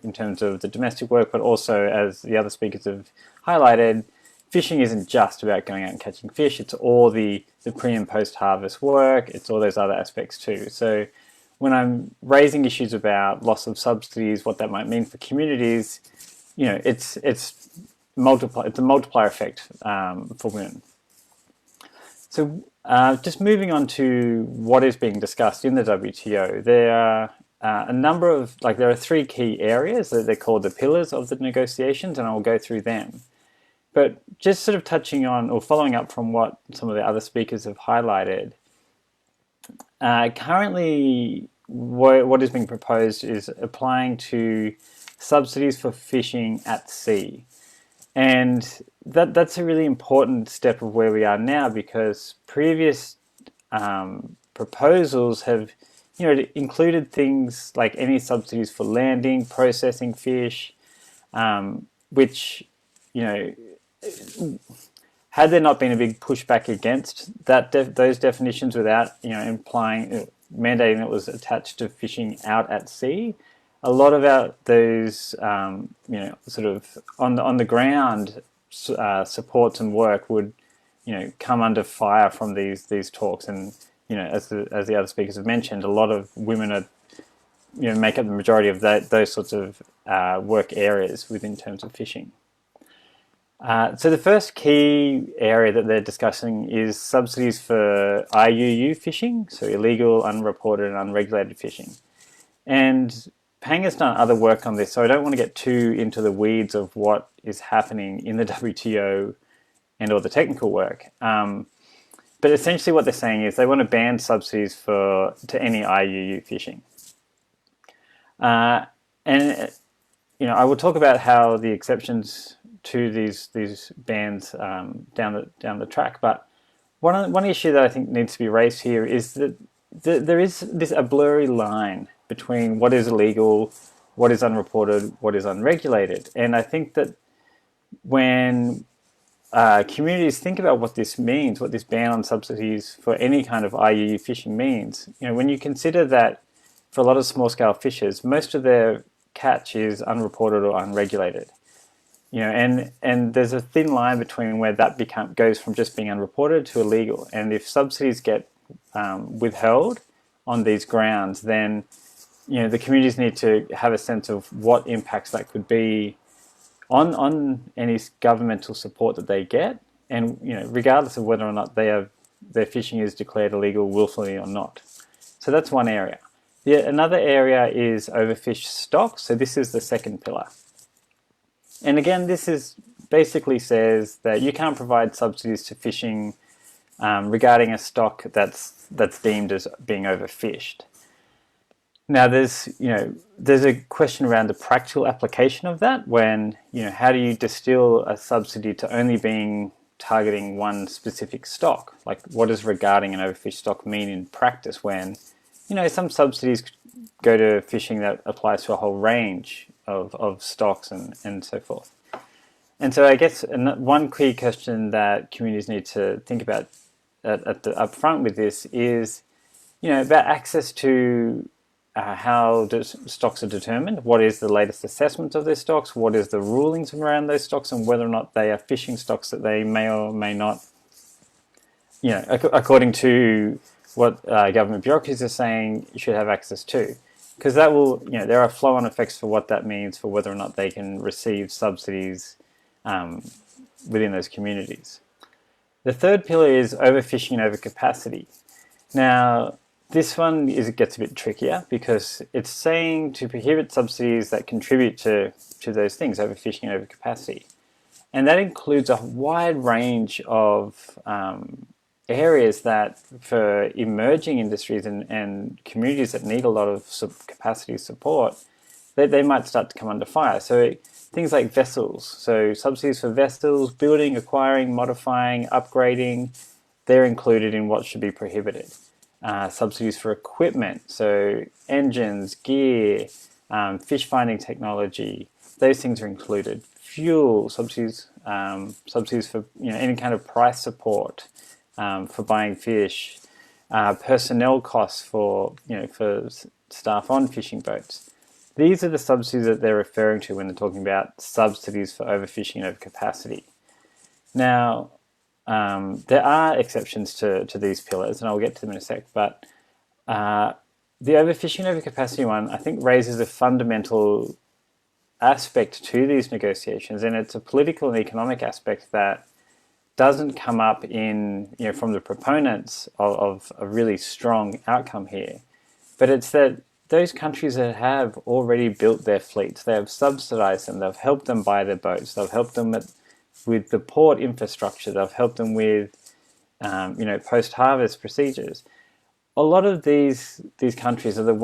in terms of the domestic work, but also, as the other speakers have highlighted, fishing isn't just about going out and catching fish. It's all the pre and post harvest work. It's all those other aspects too. So when I'm raising issues about loss of subsidies, what that might mean for communities, it's a multiplier effect for women. So just moving on to what is being discussed in the WTO, there are a number of, there are three key areas that they're called the pillars of the negotiations, and I'll go through them. But just sort of touching on or following up from what some of the other speakers have highlighted, currently what is being proposed is applying to subsidies for fishing at sea. And that's a really important step of where we are now, because previous proposals have included things like any subsidies for landing, processing fish, which, had there not been a big pushback against those definitions without implying mandating it was attached to fishing out at sea, a lot of those sort of on the ground supports and work would come under fire from these talks. And as the other speakers have mentioned, a lot of women are make up the majority of those sorts of work areas within terms of fishing. So the first key area that they're discussing is subsidies for IUU fishing, so illegal, unreported and unregulated fishing. And Pang has done other work on this, so I don't want to get too into the weeds of what is happening in the WTO and all the technical work. But essentially what they're saying is they want to ban subsidies to any IUU fishing. And I will talk about how the exceptions to these bans down the track. But one issue that I think needs to be raised here is that there is a blurry line between what is illegal, what is unreported, what is unregulated. And I think that when communities think about what this means, what this ban on subsidies for any kind of IUU fishing means, when you consider that for a lot of small-scale fishers, most of their catch is unreported or unregulated. And there's a thin line between where that goes from just being unreported to illegal. And if subsidies get withheld on these grounds, then the communities need to have a sense of what impacts that could be on any governmental support that they get, and regardless of whether or not their fishing is declared illegal willfully or not. So that's one area. Another area is overfished stocks. So this is the second pillar. And again, this basically says that you can't provide subsidies to fishing regarding a stock that's deemed as being overfished. Now, there's a question around the practical application of that. When how do you distill a subsidy to only being targeting one specific stock? Like, what does regarding an overfished stock mean in practice? When some subsidies go to fishing that applies to a whole range of stocks and so forth. And so, I guess one key question that communities need to think about at the upfront with this is, about access to how stocks are determined, what is the latest assessment of their stocks, what is the rulings around those stocks, and whether or not they are fishing stocks that they may or may not, according to what government bureaucracies are saying, you should have access to. Because that will, there are flow-on effects for what that means for whether or not they can receive subsidies within those communities. The third pillar is overfishing and overcapacity. Now, this one gets a bit trickier because it's saying to prohibit subsidies that contribute to those things, overfishing and overcapacity. And that includes a wide range of areas that for emerging industries and communities that need a lot of capacity support, they might start to come under fire. So things like vessels, so subsidies for vessels, building, acquiring, modifying, upgrading, they're included in what should be prohibited. Subsidies for equipment, so engines, gear, fish finding technology, those things are included. Fuel subsidies, subsidies for any kind of price support for buying fish, personnel costs for for staff on fishing boats. These are the subsidies that they're referring to when they're talking about subsidies for overfishing and overcapacity. Now, there are exceptions to these pillars, and I'll get to them in a sec, but the overfishing overcapacity one, I think, raises a fundamental aspect to these negotiations, and it's a political and economic aspect that doesn't come up in from the proponents of a really strong outcome here. But it's that those countries that have already built their fleets, they have subsidized them, they've helped them buy their boats, they've helped them with the port infrastructure, they've helped them with post-harvest procedures. A lot of these countries are the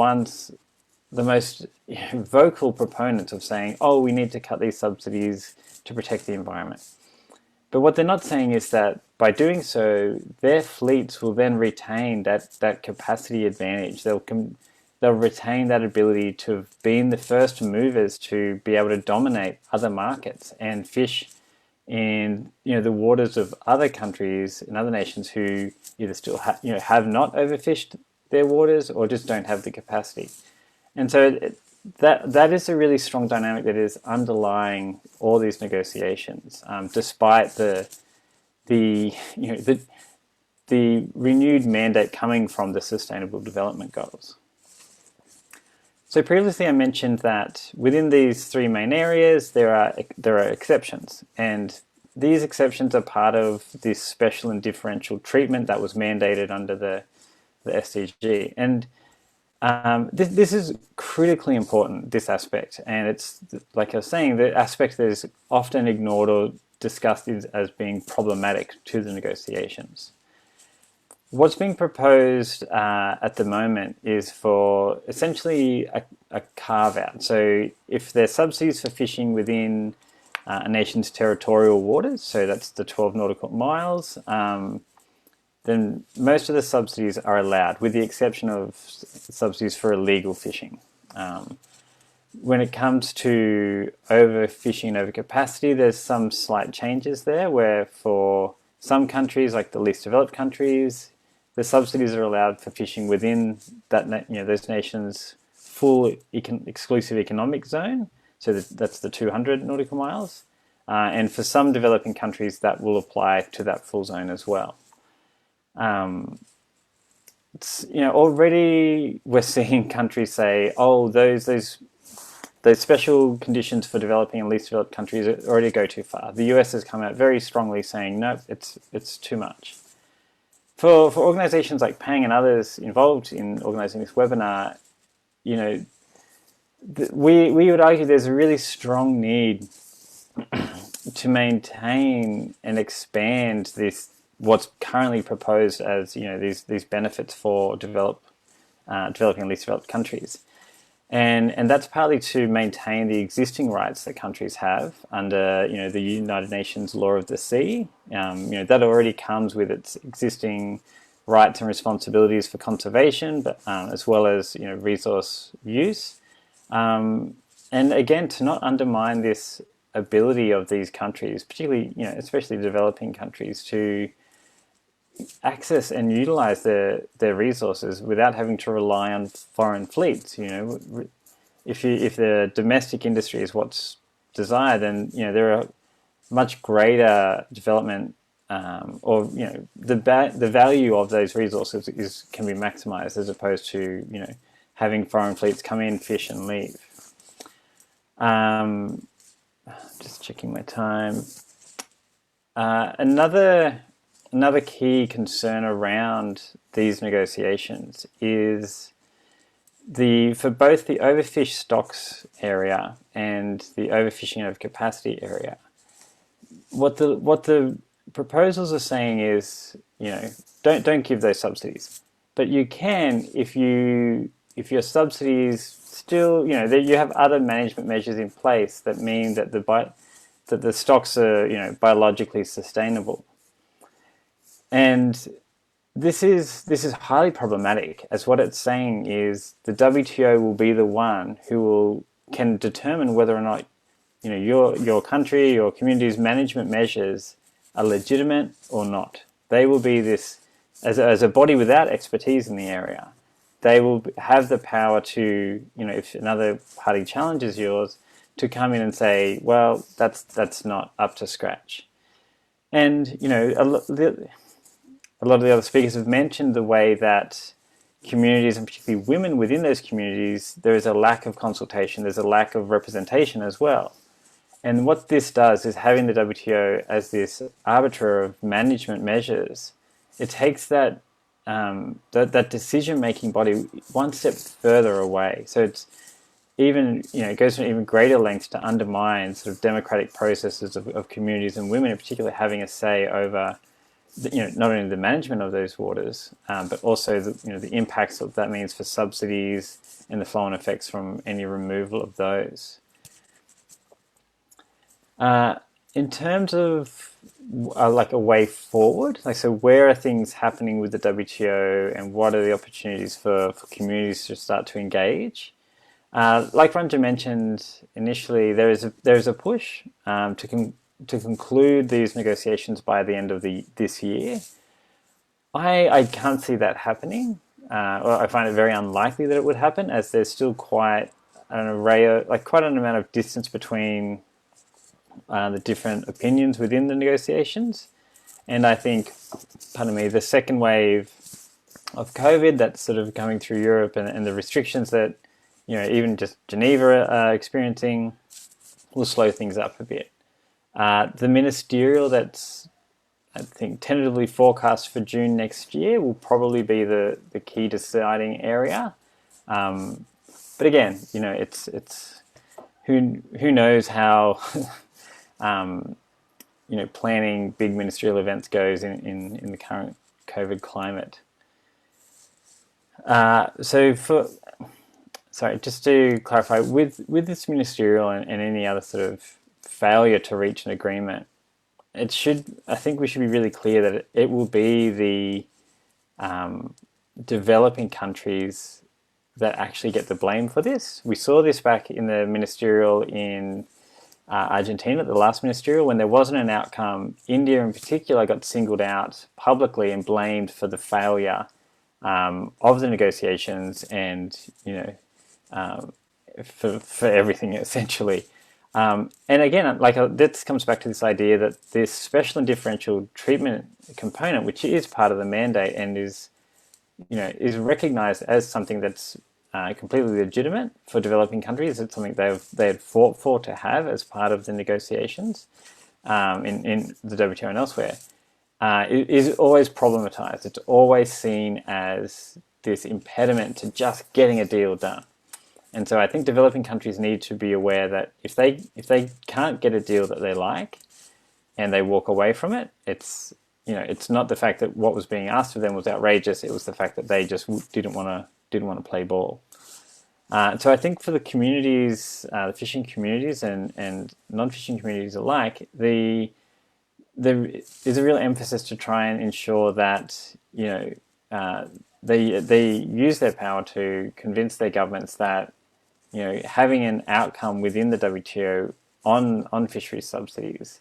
most vocal proponents of saying, oh, we need to cut these subsidies to protect the environment. But what they're not saying is that by doing so, their fleets will then retain that capacity advantage. They'll retain that ability to have been the first movers to be able to dominate other markets and fish in the waters of other countries and other nations who either still have not overfished their waters or just don't have the capacity. And so that is a really strong dynamic that is underlying all these negotiations, despite the renewed mandate coming from the Sustainable Development Goals. So previously I mentioned that within these three main areas there are exceptions, and these exceptions are part of this special and differential treatment that was mandated under the SDG. And this is critically important, this aspect, and it's, like I was saying, the aspect that is often ignored or discussed as being problematic to the negotiations. What's being proposed at the moment is for essentially a carve-out. So if there's subsidies for fishing within a nation's territorial waters, so that's the 12 nautical miles, then most of the subsidies are allowed, with the exception of subsidies for illegal fishing. When it comes to overfishing and overcapacity, there's some slight changes there, where for some countries, like the least developed countries, the subsidies are allowed for fishing within that those nations' full exclusive economic zone. So that's the 200 nautical miles, and for some developing countries, that will apply to that full zone as well. Already we're seeing countries say, oh, those special conditions for developing and least developed countries already go too far. The US has come out very strongly saying, no, it's too much. For organizations like Pang and others involved in organizing this webinar, we would argue there's a really strong need to maintain and expand what's currently proposed as these benefits for developed developing and least developed countries. And that's partly to maintain the existing rights that countries have under, the United Nations Law of the Sea. That already comes with its existing rights and responsibilities for conservation, but as well as resource use. And again, to not undermine this ability of these countries, particularly especially developing countries, to access and utilize their resources without having to rely on foreign fleets. If the domestic industry is what's desired, then there are much greater development, or the value of those resources can be maximized as opposed to having foreign fleets come in, fish, and leave. Just checking my time. Another key concern around these negotiations is for both the overfish stocks area and the overfishing of capacity area. What the proposals are saying is, don't give those subsidies, but you can if your subsidies still, that you have other management measures in place that mean that the stocks are biologically sustainable. And this is highly problematic, as what it's saying is the WTO will be the one who can determine whether or not your country, your community's management measures are legitimate or not. They will be this, as a body without expertise in the area, they will have the power to, if another party challenges yours, to come in and say, well, that's not up to scratch. And a lot of the other speakers have mentioned the way that communities, and particularly women within those communities, there is a lack of consultation, there's a lack of representation as well. And what this does is, having the WTO as this arbiter of management measures, it takes that decision-making body one step further away. So it's even, it goes to an even greater lengths to undermine sort of democratic processes of communities, and women in particular having a say over not only the management of those waters, but also the impacts that means for subsidies and the flow-on effects from any removal of those. In terms of like a way forward, so where are things happening with the WTO, and what are the opportunities for communities to start to engage? Like Ranja mentioned initially, there is a push to conclude these negotiations by the end of this year. I can't see that happening. I find it very unlikely that it would happen, as there's still quite an amount of distance between the different opinions within the negotiations. And I think, the second wave of COVID that's sort of coming through Europe, and the restrictions that even just Geneva are experiencing, will slow things up a bit. The ministerial that's, I think, tentatively forecast for June next year will probably be the key deciding area. But again, it's who knows how planning big ministerial events goes in the current COVID climate. Just to clarify, with this ministerial and any other sort of failure to reach an agreement, I think we should be really clear that it will be the developing countries that actually get the blame for this. We saw this back in the ministerial in Argentina, the last ministerial, when there wasn't an outcome. India in particular got singled out publicly and blamed for the failure of the negotiations, and for everything essentially. And again, this comes back to this idea that this special and differential treatment component, which is part of the mandate and is recognized as something that's completely legitimate for developing countries. It's something they had fought for to have as part of the negotiations in the WTO and elsewhere. It is always problematized. It's always seen as this impediment to just getting a deal done. And so I think developing countries need to be aware that if they can't get a deal that they like and they walk away from it, it's not the fact that what was being asked of them was outrageous. It was the fact that they just didn't want to didn't want to play ball. So I think for the communities, the fishing communities and non-fishing communities alike, there is a real emphasis to try and ensure that they use their power to convince their governments that having an outcome within the WTO on fisheries subsidies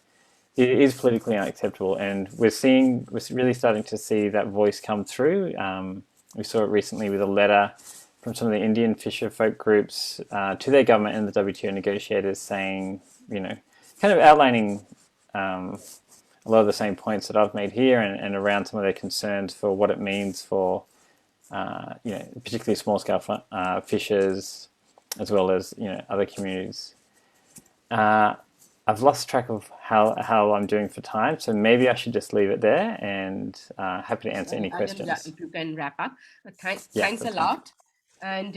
is politically unacceptable, and we're really starting to see that voice come through. We saw it recently with a letter from some of the Indian fisher folk groups to their government and the WTO negotiators, saying, kind of outlining a lot of the same points that I've made here, and around some of their concerns for what it means for, particularly small-scale fishers, as well as other communities. I've lost track of how I'm doing for time, so maybe I should just leave it there, and happy to answer any questions. Adam, if you can wrap up. Thanks a fine. lot. And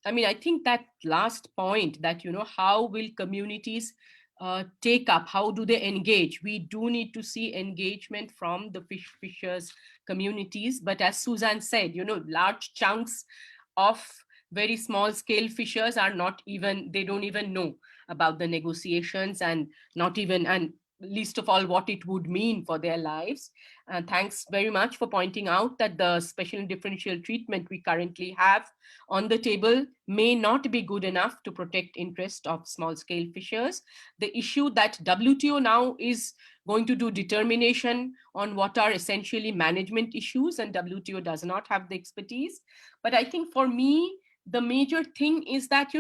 I think that last point that, how will communities take up? How do they engage? We do need to see engagement from the fishers communities. But as Suzanne said, large chunks of very small scale fishers are they don't even know about the negotiations, and least of all what it would mean for their lives. Thanks very much for pointing out that the special and differential treatment we currently have on the table may not be good enough to protect interest of small scale fishers. The issue that WTO now is going to do determination on what are essentially management issues, and WTO does not have the expertise. But I think for me, the major thing is that,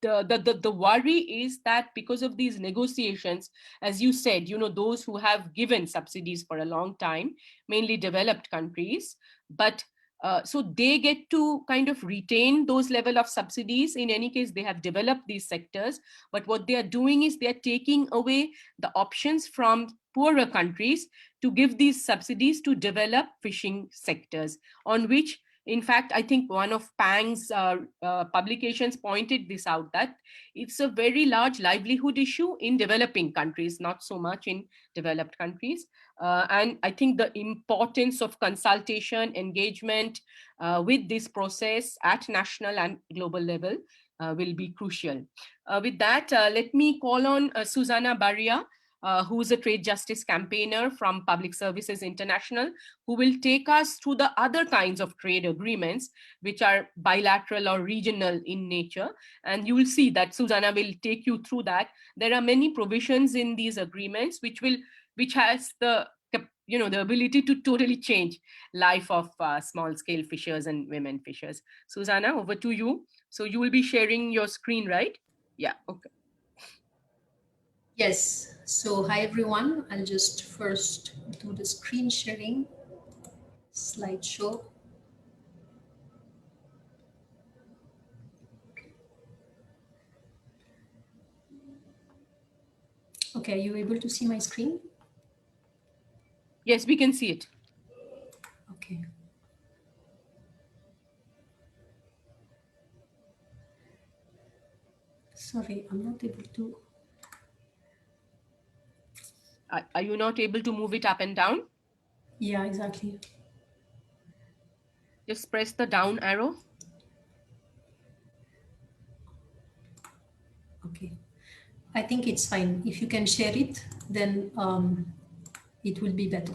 the worry is that because of these negotiations, as you said, those who have given subsidies for a long time, mainly developed countries, but so they get to kind of retain those level of subsidies. In any case, they have developed these sectors, but what they are doing is they are taking away the options from poorer countries to give these subsidies to develop fishing sectors, on which, in fact, I think one of Pang's publications pointed this out, that it's a very large livelihood issue in developing countries, not so much in developed countries. And I think the importance of consultation, engagement with this process at national and global level will be crucial. With that, let me call on Susanna Barria, who is a trade justice campaigner from Public Services International, who will take us through the other kinds of trade agreements, which are bilateral or regional in nature. And you will see that Susanna will take you through that. There are many provisions in these agreements which has the ability to totally change life of small scale fishers and women fishers. Susanna, over to you. So you will be sharing your screen, right? Yeah, okay. Yes, so hi everyone. I'll just first do the screen sharing slideshow. Okay, are you able to see my screen? Yes, we can see it. Okay. Sorry, I'm not able to. Are you not able to move it up and down? Yeah, exactly. Just press the down arrow. Okay. I think it's fine. If you can share it, then it will be better.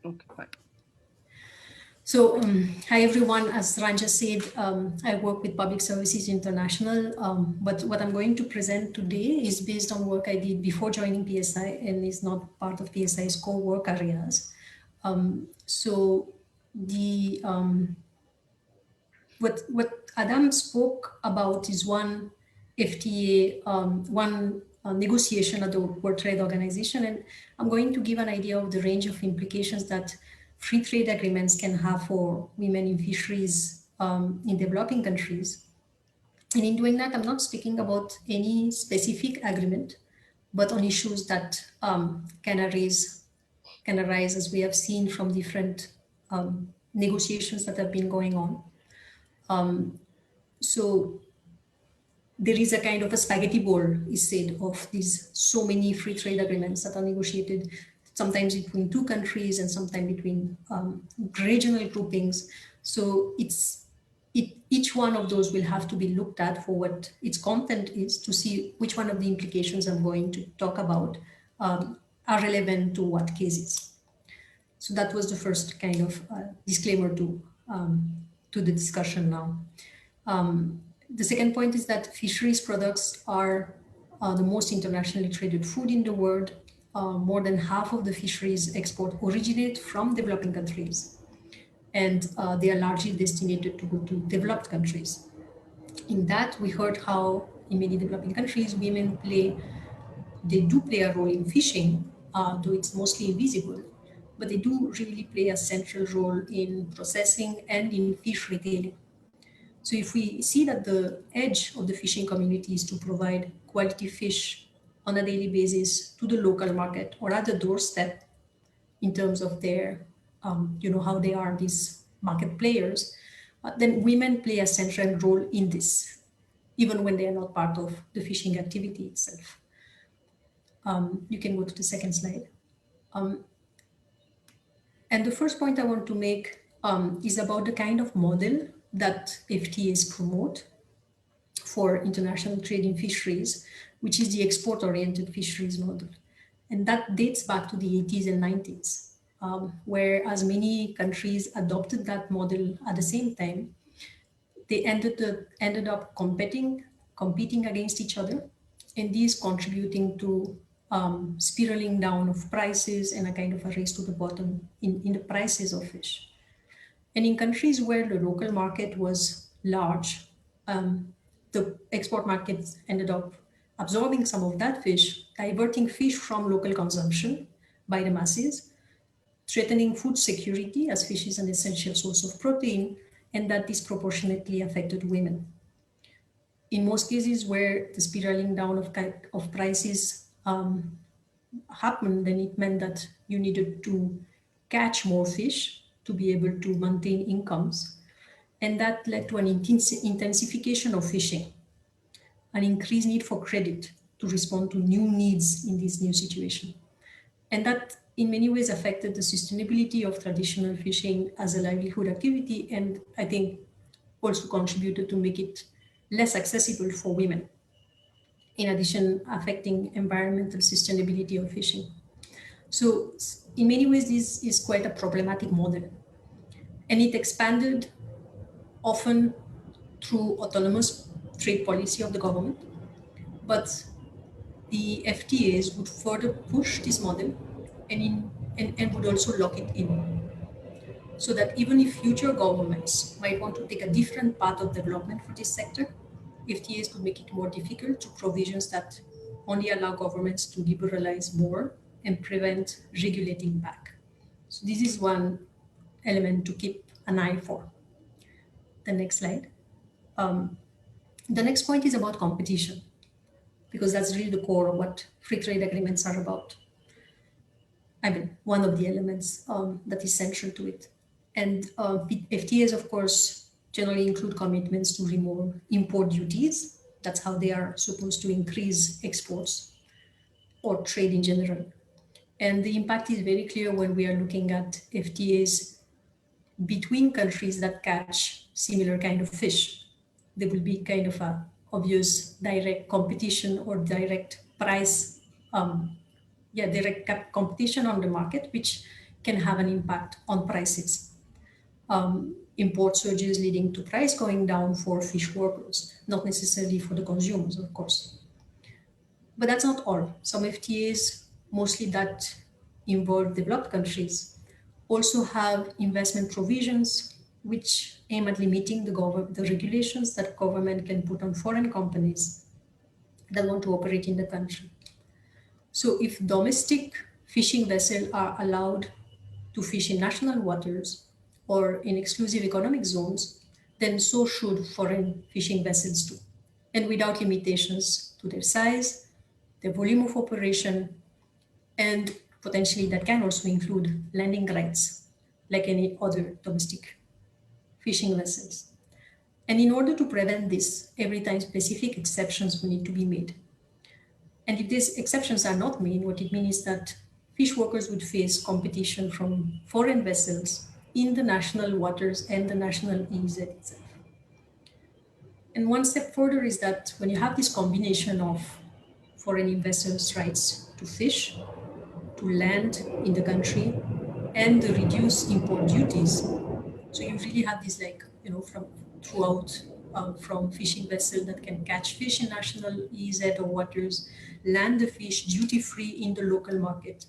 Okay, fine. So, hi everyone. As Ranja said, I work with Public Services International, but what I'm going to present today is based on work I did before joining PSI and is not part of PSI's core work areas. So, the what Adam spoke about is one FTA, one negotiation at the World Trade Organization, and I'm going to give an idea of the range of implications that free trade agreements can have for women in fisheries in developing countries. And in doing that, I'm not speaking about any specific agreement, but on issues that can arise as we have seen from different negotiations that have been going on. So there is a kind of a spaghetti bowl, is said, of these so many free trade agreements that are negotiated, sometimes between two countries and sometimes between regional groupings. So it's each one of those will have to be looked at for what its content is to see which one of the implications I'm going to talk about are relevant to what cases. So that was the first kind of disclaimer to the discussion now. The second point is that fisheries products are the most internationally traded food in the world. More than half of the fisheries export originate from developing countries, and they are largely destined to go to developed countries. In that, we heard how in many developing countries, they do play a role in fishing, though it's mostly invisible, but they do really play a central role in processing and in fish retailing. So if we see that the edge of the fishing community is to provide quality fish on a daily basis to the local market or at the doorstep in terms of their, how they are these market players, then women play a central role in this, even when they are not part of the fishing activity itself. You can go to the second slide. And the first point I want to make is about the kind of model that FTAs promote for international trade in fisheries, which is the export-oriented fisheries model. And that dates back to the 80s and 90s, where as many countries adopted that model at the same time, they ended up competing against each other, and these contributing to spiraling down of prices and a kind of a race to the bottom in the prices of fish. And in countries where the local market was large, the export markets ended up absorbing some of that fish, diverting fish from local consumption by the masses, threatening food security as fish is an essential source of protein, and that disproportionately affected women. In most cases where the spiraling down of prices happened, then it meant that you needed to catch more fish to be able to maintain incomes. And that led to an intensification of fishing, an increased need for credit to respond to new needs in this new situation. And that in many ways affected the sustainability of traditional fishing as a livelihood activity, and I think also contributed to make it less accessible for women, in addition affecting environmental sustainability of fishing. So in many ways, this is quite a problematic model. And it expanded often through autonomous trade policy of the government, but the FTAs would further push this model and would also lock it in. So that even if future governments might want to take a different path of development for this sector, FTAs could make it more difficult to provisions that only allow governments to liberalize more and prevent regulating back. So this is one element to keep an eye for. The next slide. The next point is about competition, because that's really the core of what free trade agreements are about. I mean, one of the elements that is central to it. And FTAs, of course, generally include commitments to remove import duties. That's how they are supposed to increase exports or trade in general. And the impact is very clear when we are looking at FTAs between countries that catch similar kind of fish. There will be kind of a obvious direct competition or direct price, direct competition on the market, which can have an impact on prices. Import surges leading to price going down for fish workers, not necessarily for the consumers, of course. But that's not all. Some FTAs, mostly that involve developed countries, also have investment provisions which aim at limiting the regulations that government can put on foreign companies that want to operate in the country. So if domestic fishing vessels are allowed to fish in national waters or in exclusive economic zones, then so should foreign fishing vessels do, and without limitations to their size, their volume of operation, and potentially that can also include landing rights, like any other domestic fishing vessels. And in order to prevent this, every time specific exceptions will need to be made. And if these exceptions are not made, what it means is that fish workers would face competition from foreign vessels in the national waters and the national EEZ itself. And one step further is that when you have this combination of foreign investors' rights to fish, to land in the country, and the reduced import duties, so you really have this, like, from throughout, from fishing vessel that can catch fish in national EEZ or waters, land the fish duty free in the local market.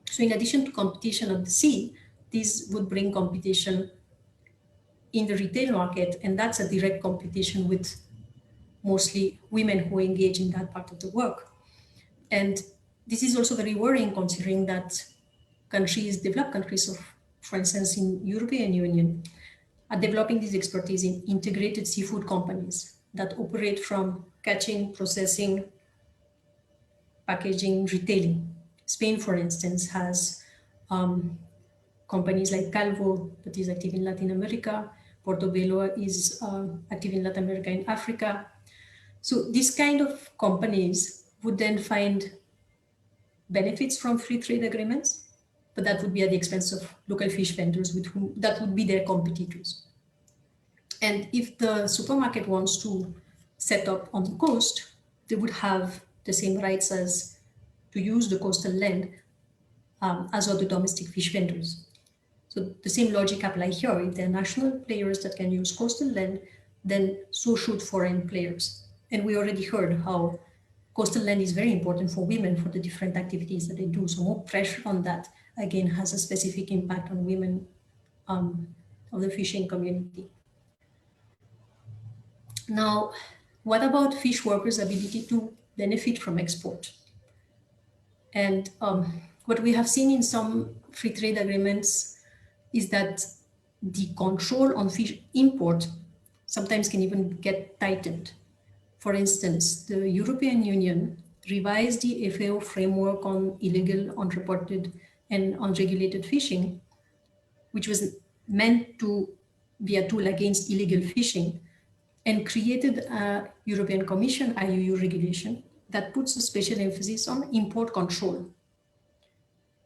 So in addition to competition at the sea, this would bring competition in the retail market, and that's a direct competition with mostly women who engage in that part of the work. And this is also very worrying, considering that countries, developed countries of, for instance, in European Union, are developing this expertise in integrated seafood companies that operate from catching, processing, packaging, retailing. Spain, for instance, has companies like Calvo that is active in Latin America. Portobello is active in Latin America and Africa. So these kind of companies would then find benefits from free trade agreements, but that would be at the expense of local fish vendors with whom that would be their competitors. And if the supermarket wants to set up on the coast, they would have the same rights as to use the coastal land as other domestic fish vendors. So the same logic applies here. If there are national players that can use coastal land, then so should foreign players. And we already heard how coastal land is very important for women for the different activities that they do. So more pressure on that, again, has a specific impact on women of the fishing community. Now, what about fish workers' ability to benefit from export? And what we have seen in some free trade agreements is that the control on fish import sometimes can even get tightened. For instance, the European Union revised the FAO framework on illegal, unreported, and unregulated fishing, which was meant to be a tool against illegal fishing, and created a European Commission IUU regulation that puts a special emphasis on import control.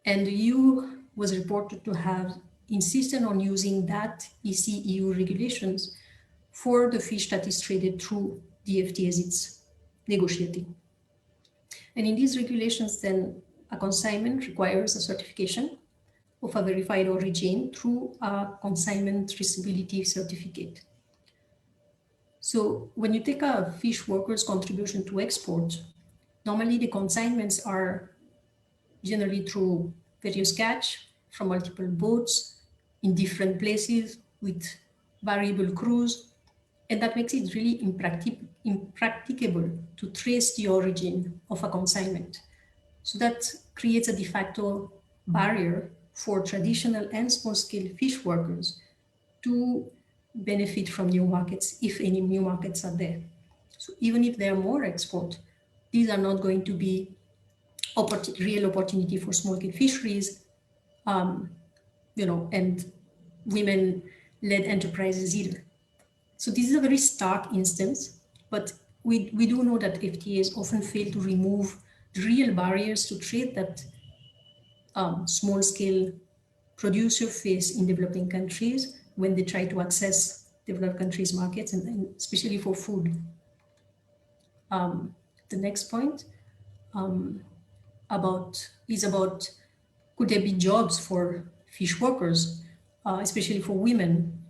And the EU was reported to have insisted on using that EC-EU regulations for the fish that is traded through the FTAs it's negotiating. And in these regulations, then a consignment requires a certification of a verified origin through a consignment traceability certificate. So when you take a fish worker's contribution to export, normally the consignments are generally through various catch from multiple boats in different places with variable crews. And that makes it really impracticable to trace the origin of a consignment. So that creates a de facto barrier for traditional and small-scale fish workers to benefit from new markets, if any new markets are there. So even if there are more export, these are not going to be real opportunity for small-scale fisheries, and women-led enterprises either. So this is a very stark instance, but we do know that FTAs often fail to remove the real barriers to trade that small-scale producers face in developing countries when they try to access developed countries' markets, and especially for food. The next point is about could there be jobs for fish workers, especially for women,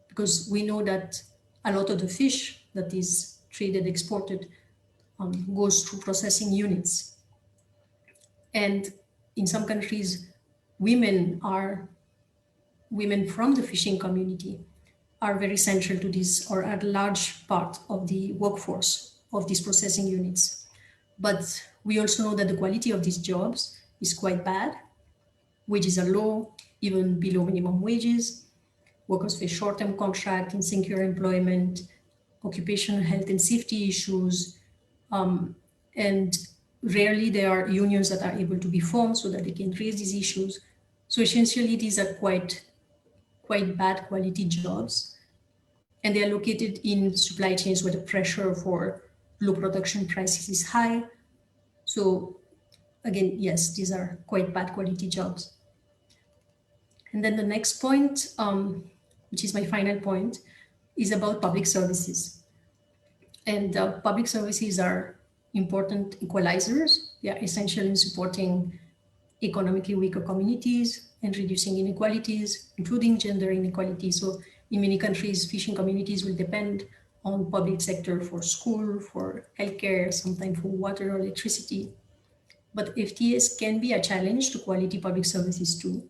because we know that a lot of the fish that is traded, exported, goes through processing units. And in some countries, women from the fishing community are very central to this, or are a large part of the workforce of these processing units. But we also know that the quality of these jobs is quite bad. Wages are low, even below minimum wages. Workers face short-term contract, insecure employment, occupational health and safety issues, and rarely there are unions that are able to be formed so that they can raise these issues. So essentially, these are quite bad quality jobs, and they are located in supply chains where the pressure for low production prices is high. So again, yes, these are quite bad quality jobs. And then the next point, which is my final point, is about public services. And public services are important equalizers. They are essential in supporting economically weaker communities and reducing inequalities, including gender inequality. So in many countries, fishing communities will depend on public sector for school, for healthcare, sometimes for water or electricity. But FTAs can be a challenge to quality public services too.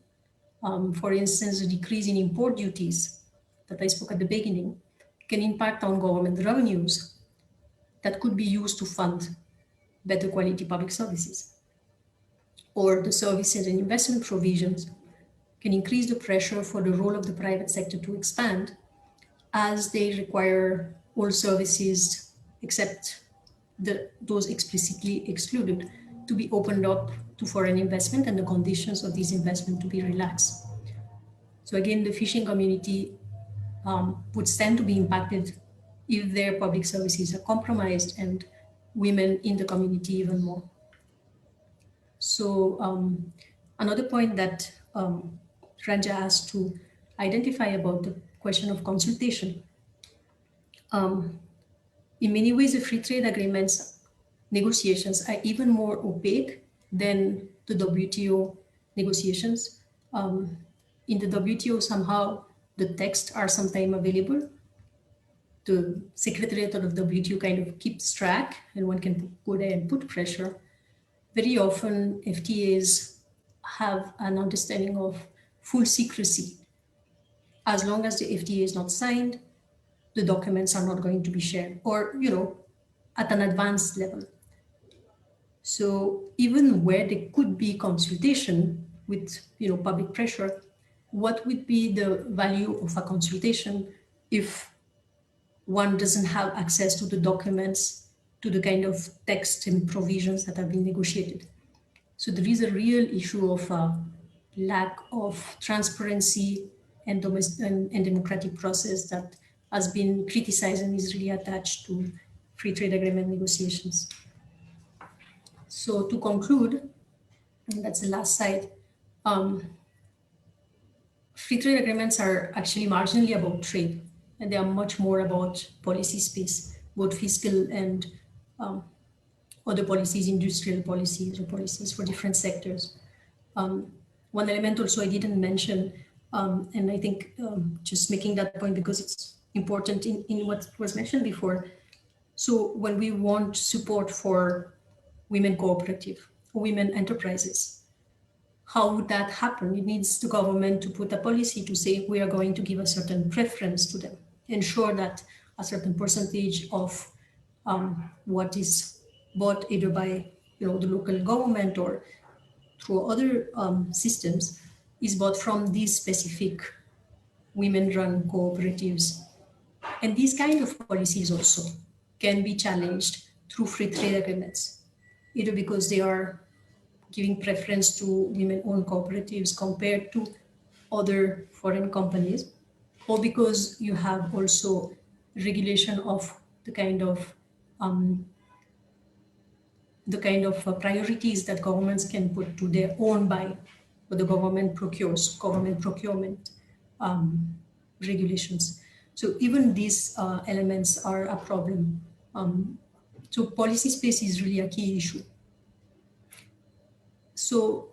For instance, a decrease in import duties that I spoke at the beginning can impact on government revenues that could be used to fund better quality public services. Or the services and investment provisions can increase the pressure for the role of the private sector to expand, as they require all services except those explicitly excluded to be opened up to foreign investment and the conditions of these investment to be relaxed. So again, the fishing community would stand to be impacted if their public services are compromised, and women in the community even more. So another point that Ranja asked to identify about the question of consultation. In many ways, the free trade agreements negotiations are even more opaque than the WTO negotiations. In the WTO, somehow the texts are sometimes available. The secretariat of the WTO kind of keeps track, and one can go there and put pressure. Very often, FTAs have an understanding of full secrecy. As long as the FTA is not signed, the documents are not going to be shared, or at an advanced level. So even where there could be consultation with public pressure, what would be the value of a consultation if one doesn't have access to the documents, to the kind of text and provisions that have been negotiated? So there is a real issue of lack of transparency and democratic process that has been criticized and is really attached to free trade agreement negotiations. So to conclude, and that's the last slide, free trade agreements are actually marginally about trade, and they are much more about policy space, both fiscal and other policies, industrial policies, or policies for different sectors. One element also I didn't mention, and I think just making that point because it's important in what was mentioned before. So when we want support for women cooperative, women enterprises, how would that happen? It needs the government to put a policy to say we are going to give a certain preference to them, ensure that a certain percentage of what is bought either by the local government or through other systems is bought from these specific women-run cooperatives. And these kind of policies also can be challenged through free trade agreements, either because they are giving preference to women-owned cooperatives compared to other foreign companies, or because you have also regulation of the kind of priorities that governments can put to their own buy, what the government procures, government procurement regulations. So even these elements are a problem. So policy space is really a key issue. So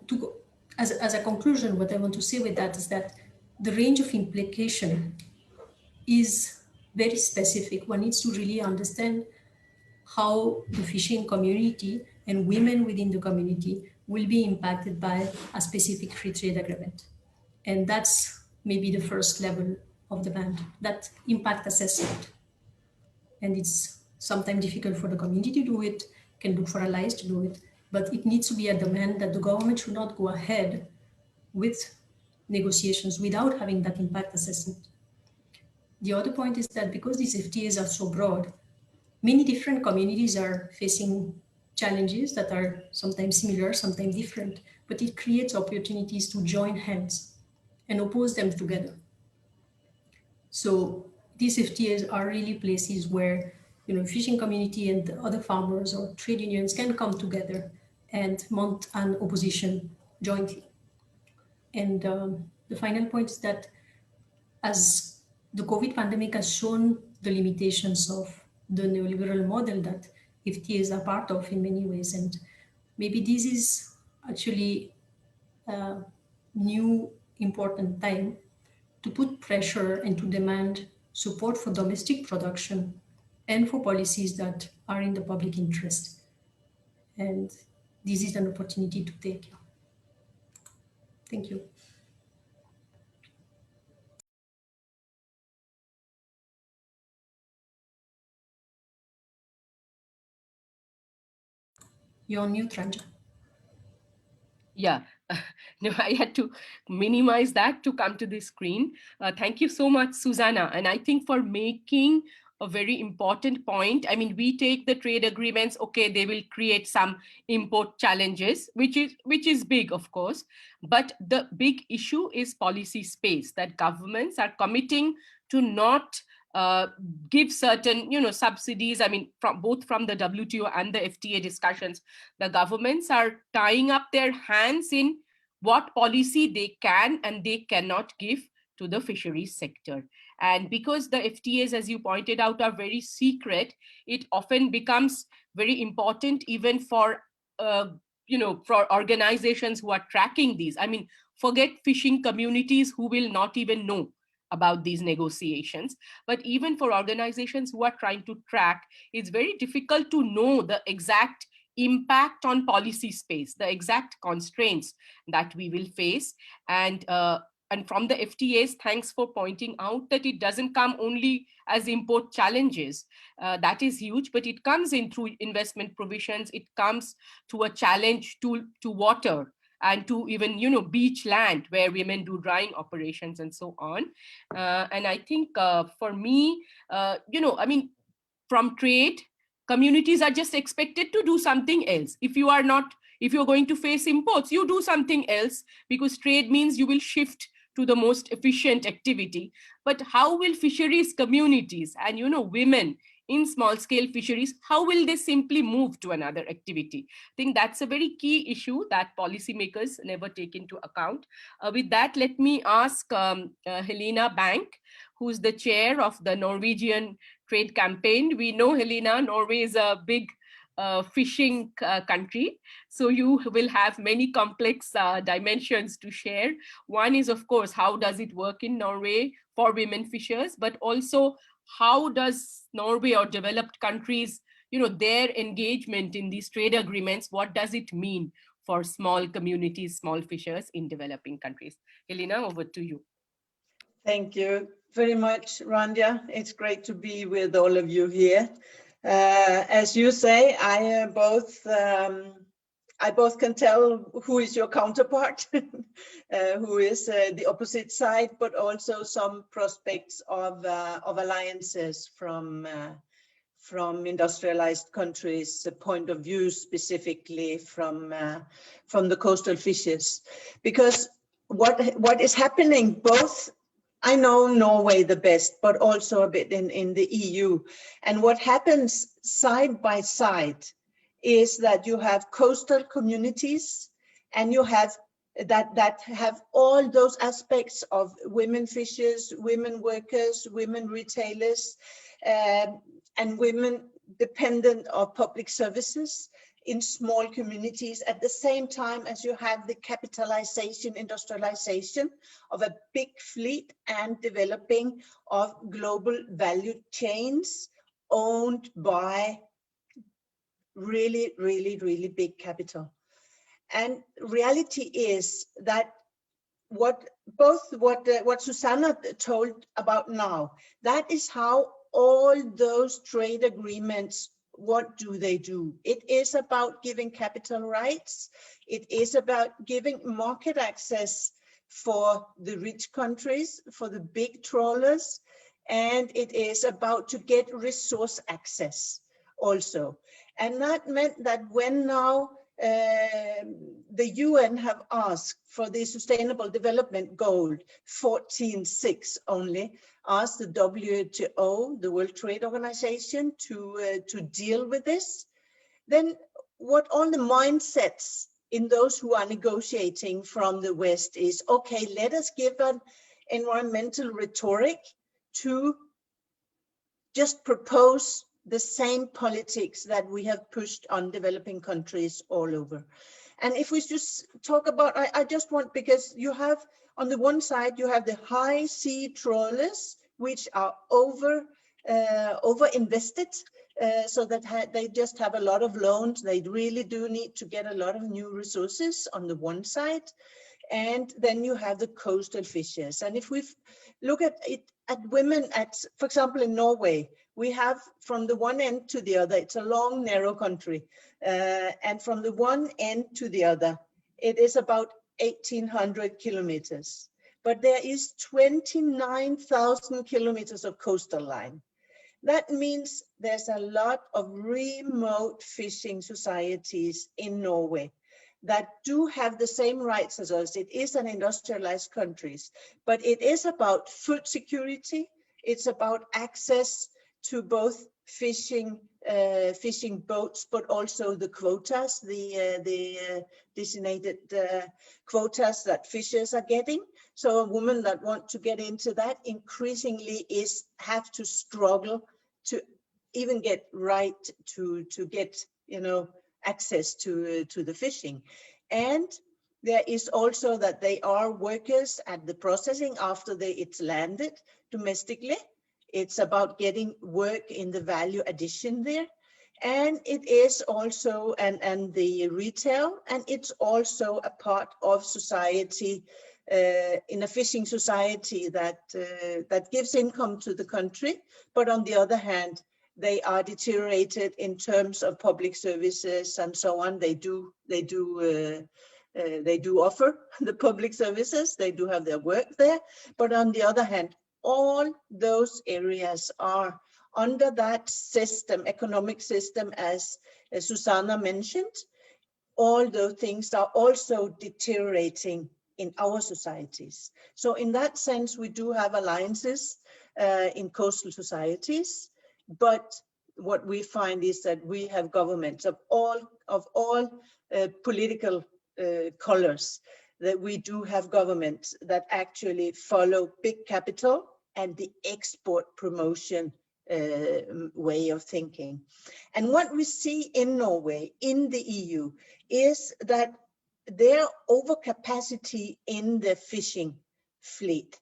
as a conclusion, what I want to say with that is that the range of implication is very specific. One needs to really understand how the fishing community and women within the community will be impacted by a specific free trade agreement. And that's maybe the first level of the band, that impact assessment. And it's sometimes difficult for the community to do it, can look for allies to do it, but it needs to be a demand that the government should not go ahead with negotiations without having that impact assessment. The other point is that because these FTAs are so broad, many different communities are facing challenges that are sometimes similar, sometimes different, but it creates opportunities to join hands and oppose them together. So these FTAs are really places where fishing community and other farmers or trade unions can come together and mount an opposition jointly. And the final point is that as the COVID pandemic has shown the limitations of the neoliberal model that FTAs are part of in many ways. And maybe this is actually a new important time to put pressure and to demand support for domestic production and for policies that are in the public interest. And this is an opportunity to take. Thank you. You're on mute, Ranja. Yeah, no, I had to minimize that to come to the screen. Thank you so much, Susanna. And I think for making a very important point, I mean, we take the trade agreements, okay, they will create some import challenges, which is big, of course. But the big issue is policy space, that governments are committing to not give certain, subsidies. I mean, both from the WTO and the FTA discussions, the governments are tying up their hands in what policy they can and they cannot give to the fisheries sector. And because the FTAs, as you pointed out, are very secret, it often becomes very important even for for organizations who are tracking these. I mean, forget fishing communities who will not even know about these negotiations. But even for organizations who are trying to track, it's very difficult to know the exact impact on policy space, the exact constraints that we will face. And from the FTAs, thanks for pointing out that it doesn't come only as import challenges. That is huge, but it comes in through investment provisions. It comes to a challenge to water and to even, beach land where women do drying operations and so on. And I think for me, I mean, from trade, communities are just expected to do something else. If you're going to face imports, you do something else, because trade means you will shift to the most efficient activity. But how will fisheries communities and, women in small scale fisheries, how will they simply move to another activity? I think that's a very key issue that policymakers never take into account. With that, let me ask Helena Bank, who's the chair of the Norwegian trade campaign. We know, Helena, Norway is a big fishing country. So you will have many complex dimensions to share. One is, of course, how does it work in Norway for women fishers, but also how does Norway or developed countries, their engagement in these trade agreements, what does it mean for small communities, small fishers in developing countries? Helena, over to you. Thank you very much, Ranja. It's great to be with all of you here. As you say, I both can tell who is your counterpart, who is the opposite side, but also some prospects of alliances from industrialized countries' point of view, specifically from the coastal fishes. Because what is happening, both, I know Norway the best, but also a bit in the EU. And what happens side by side is that you have coastal communities, and you have that have all those aspects of women fishers, women workers, women retailers, and women dependent of public services in small communities, at the same time as you have the capitalization, industrialization of a big fleet and developing of global value chains owned by really, really, really big capital. And reality is that what Susanna told about now, that is how all those trade agreements, what do they do? It is about giving capital rights. It is about giving market access for the rich countries, for the big trawlers, and it is about to get resource access also. And that meant that when now the UN have asked for the Sustainable Development Goal 14.6 only, asked the WTO, the World Trade Organization, to deal with this, then what all the mindsets in those who are negotiating from the West is, okay, let us give an environmental rhetoric to just propose the same politics that we have pushed on developing countries all over. And if we just talk about, I just want, because you have, on the one side, you have the high sea trawlers, which are over invested, so that they just have a lot of loans. They really do need to get a lot of new resources on the one side. And then you have the coastal fishers. And if we look at it, at women, for example, in Norway, we have from the one end to the other, it's a long, narrow country. And from the one end to the other, it is about 1,800 kilometers. But there is 29,000 kilometers of coastal line. That means there's a lot of remote fishing societies in Norway that do have the same rights as us. It is an industrialized country, but it is about food security. It's about access to both fishing boats, but also the quotas, the designated quotas that fishers are getting. So a woman that wants to get into that increasingly have to struggle to even get to get, access to the fishing. And there is also that they are workers at the processing after it's landed domestically. It's about getting work in the value addition there. And it is also, and the retail, and it's also a part of society, in a fishing society that gives income to the country. But on the other hand, they are deteriorated in terms of public services and so on. They do offer the public services. They do have their work there. But on the other hand, all those areas are under that system, economic system, as Susanna mentioned. All those things are also deteriorating in our societies. So in that sense, we do have alliances in coastal societies. But what we find is that we have governments of all political colors, that we do have governments that actually follow big capital and the export promotion way of thinking. And what we see in Norway, in the EU, is that their overcapacity in the fishing fleet,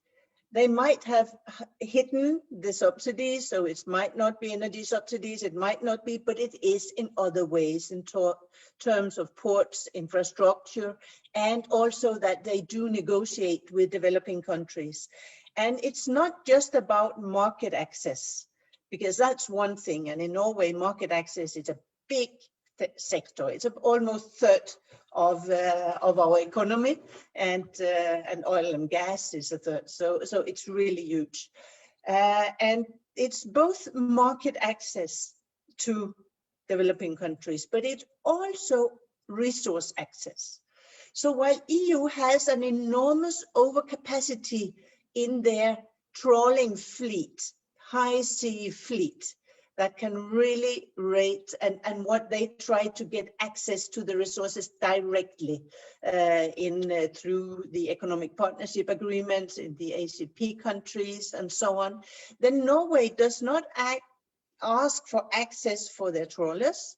they might have hidden the subsidies, so it might not be energy subsidies, it might not be, but it is in other ways, in terms of ports, infrastructure, and also that they do negotiate with developing countries. And it's not just about market access, because that's one thing. And in Norway, market access is a big sector. It's almost a third of our economy, and oil and gas is a third. So it's really huge, and it's both market access to developing countries, but it's also resource access. So while EU has an enormous overcapacity in their trawling fleet, high sea fleet, that can really rate and what they try to get access to the resources directly through the economic partnership agreements in the ACP countries and so on, then Norway does not ask for access for their trawlers,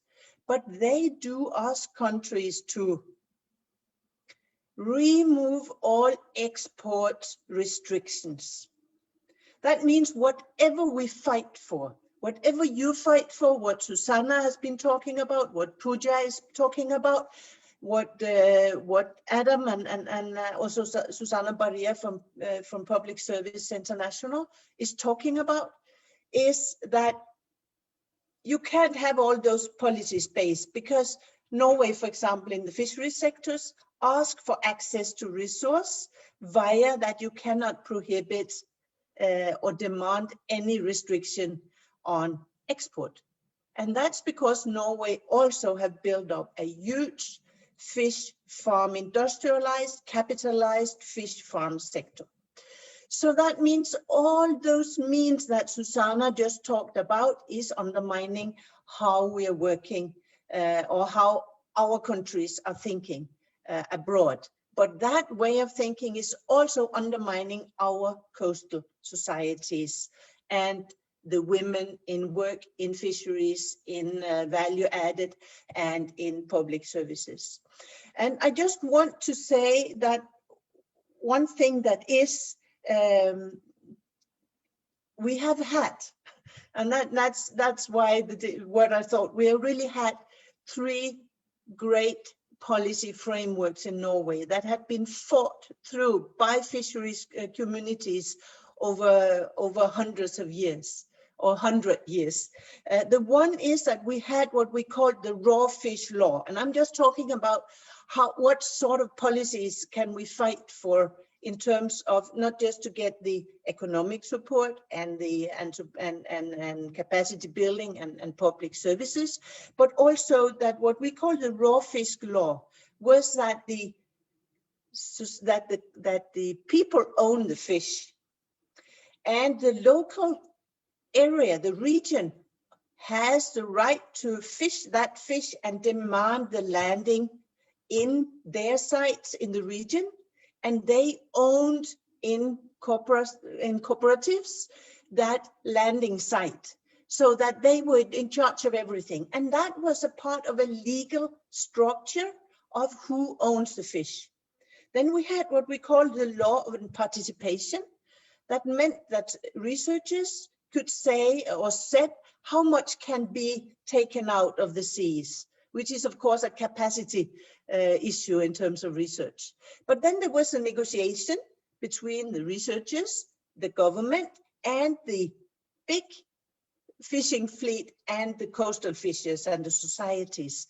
but they do ask countries to remove all export restrictions. That means whatever we fight for, whatever you fight for, what Susanna has been talking about, what Pooja is talking about, what Adam and also Susanna Barrier from Public Service International is talking about, is that you can't have all those policies based, because Norway, for example, in the fisheries sectors, ask for access to resource via that you cannot prohibit or demand any restriction on export. And that's because Norway also have built up a huge fish farm, industrialized, capitalized fish farm sector. So that means all those means that Susanna just talked about is undermining how we are working or how our countries are thinking abroad. But that way of thinking is also undermining our coastal societies and the women in work, in fisheries, in value added, and in public services. And I just want to say that one thing that is we have had, and that's why what I thought we have really had three great policy frameworks in Norway that had been fought through by fisheries communities over hundreds of years or 100 years. The one is that we had what we called the raw fish law, and I'm just talking about what sort of policies can we fight for in terms of not just to get the economic support and the and capacity building and public services, but also that what we call the raw fish law was that the people own the fish, and the local area, the region, has the right to fish that fish and demand the landing in their sites in the region, and they owned in cooperatives that landing site, so that they were in charge of everything. And that was a part of a legal structure of who owns the fish. Then we had what we call the law of participation. That meant that researchers could say or set how much can be taken out of the seas, which is of course a capacity issue in terms of research. But then there was a negotiation between the researchers, the government, and the big fishing fleet and the coastal fishers and the societies,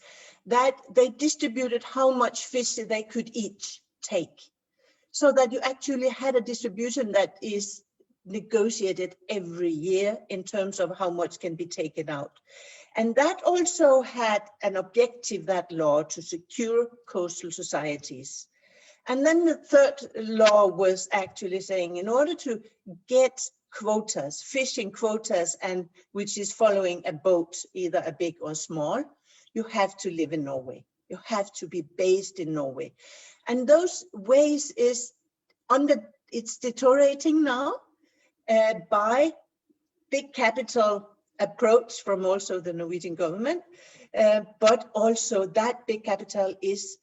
that they distributed how much fish they could each take, so that you actually had a distribution that is negotiated every year in terms of how much can be taken out. And that also had an objective, that law, to secure coastal societies. And then the third law was actually saying, in order to get quotas, fishing quotas, and which is following a boat, either a big or small, you have to live in Norway. You have to be based in Norway. And those ways it's deteriorating now by big capital approach from also the Norwegian government, but also that big capital is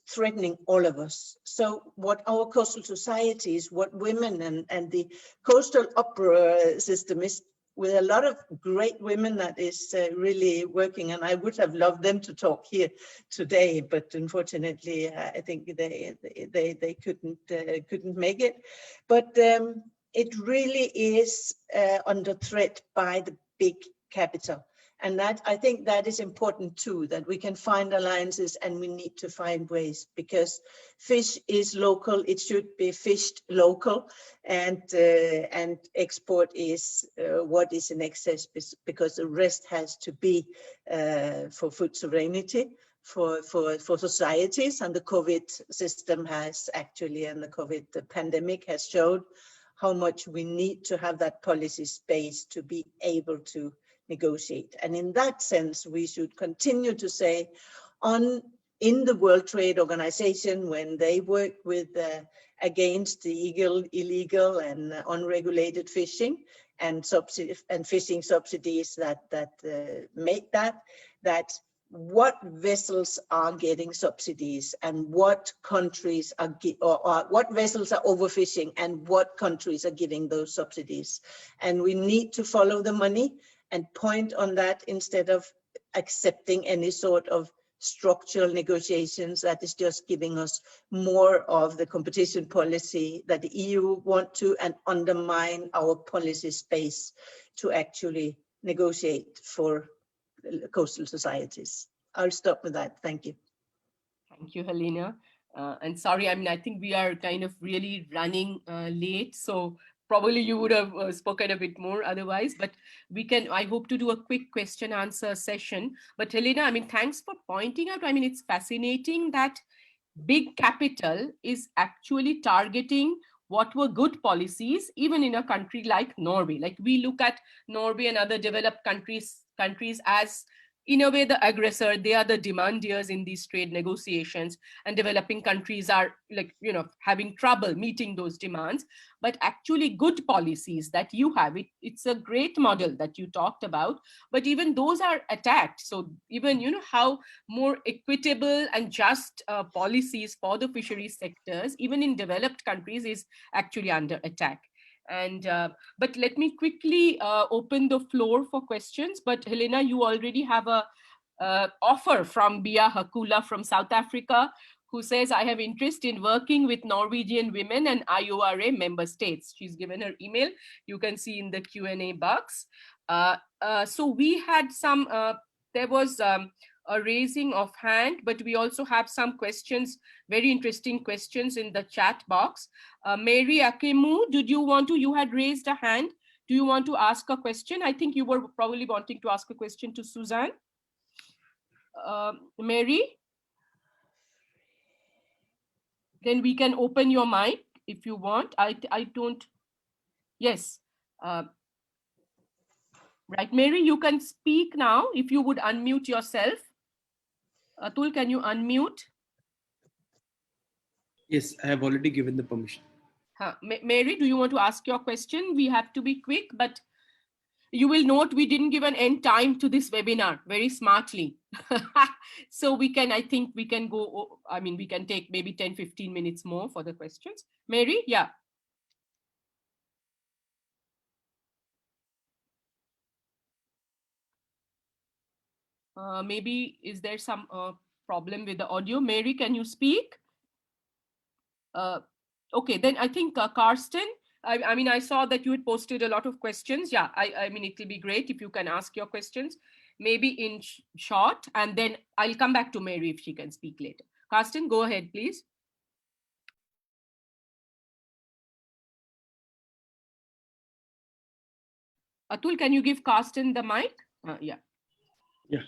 threatening all of us. So what our coastal societies, what women and the coastal opera system is, with a lot of great women that is really working, and I would have loved them to talk here today, but unfortunately I think they couldn't make it. But it really is under threat by the big capital. And that, I think that is important too, that we can find alliances, and we need to find ways, because fish is local, it should be fished local, and export is what is in excess, because the rest has to be for food sovereignty, for societies. And the COVID system has actually, and the COVID pandemic has showed how much we need to have that policy space to be able to negotiate. And in that sense, we should continue to say in the World Trade Organization, when they work with against the illegal and unregulated fishing and fishing subsidies that make that what vessels are getting subsidies and what countries are what vessels are overfishing and what countries are getting those subsidies. And we need to follow the money and point on that, instead of accepting any sort of structural negotiations that is just giving us more of the competition policy that the EU want to, and undermine our policy space to actually negotiate for coastal societies. I'll stop with that. Thank you. Thank you, Helena. And sorry, I mean, I think we are kind of really running late, so probably you would have spoken a bit more otherwise, but I hope to do a quick question answer session. But Helena, I mean, thanks for pointing out. I mean, it's fascinating that big capital is actually targeting what were good policies, even in a country like Norway. Like, we look at Norway and other developed countries as in a way the aggressor, they are the demandiers in these trade negotiations, and developing countries are like, having trouble meeting those demands. But actually good policies that you have, it's a great model that you talked about, but even those are attacked. So even, how more equitable and just policies for the fisheries sectors, even in developed countries, is actually under attack. And but let me quickly open the floor for questions. But Helena, you already have a offer from Bia Hakula from South Africa, who says, I have interest in working with Norwegian women and IORA member states. She's given her email. You can see in the Q&A box. So we had some, there was a raising of hand, but we also have some questions, very interesting questions in the chat box. Mary Akemu, you had raised a hand. Do you want to ask a question? I think you were probably wanting to ask a question to Suzanne. Mary? Then we can open your mic if you want. I don't, yes. Right, Mary, you can speak now if you would unmute yourself. Atul, can you unmute? Yes, I have already given the permission. Mary, do you want to ask your question? We have to be quick, but you will note we didn't give an end time to this webinar very smartly. So we can, I think we can go, I mean, we can take maybe 10, 15 minutes more for the questions. Mary, yeah. Maybe, is there some problem with the audio? Mary, can you speak? Okay, then I think Karsten, I mean, I saw that you had posted a lot of questions. Yeah, I mean, it will be great if you can ask your questions, maybe in short, and then I'll come back to Mary if she can speak later. Karsten, go ahead, please. Atul, can you give Karsten the mic? Yeah. Yeah.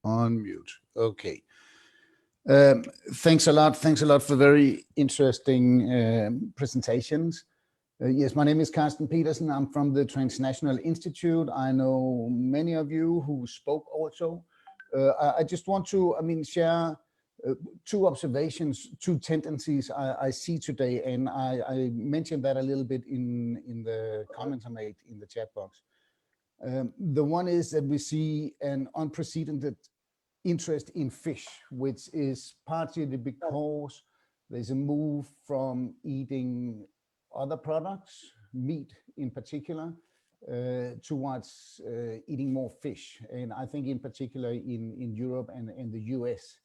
On mute. Okay. Thanks a lot. Thanks a lot for very interesting presentations. Yes, my name is Carsten Petersen. I'm from the Transnational Institute. I know many of you who spoke also. I just want to, share two observations, two tendencies I see today, and I mentioned that a little bit in the comments I made in the chat box. The one is that we see an unprecedented interest in fish, which is partly because there's a move from eating other products, meat in particular, towards eating more fish. And I think in particular in Europe and the US.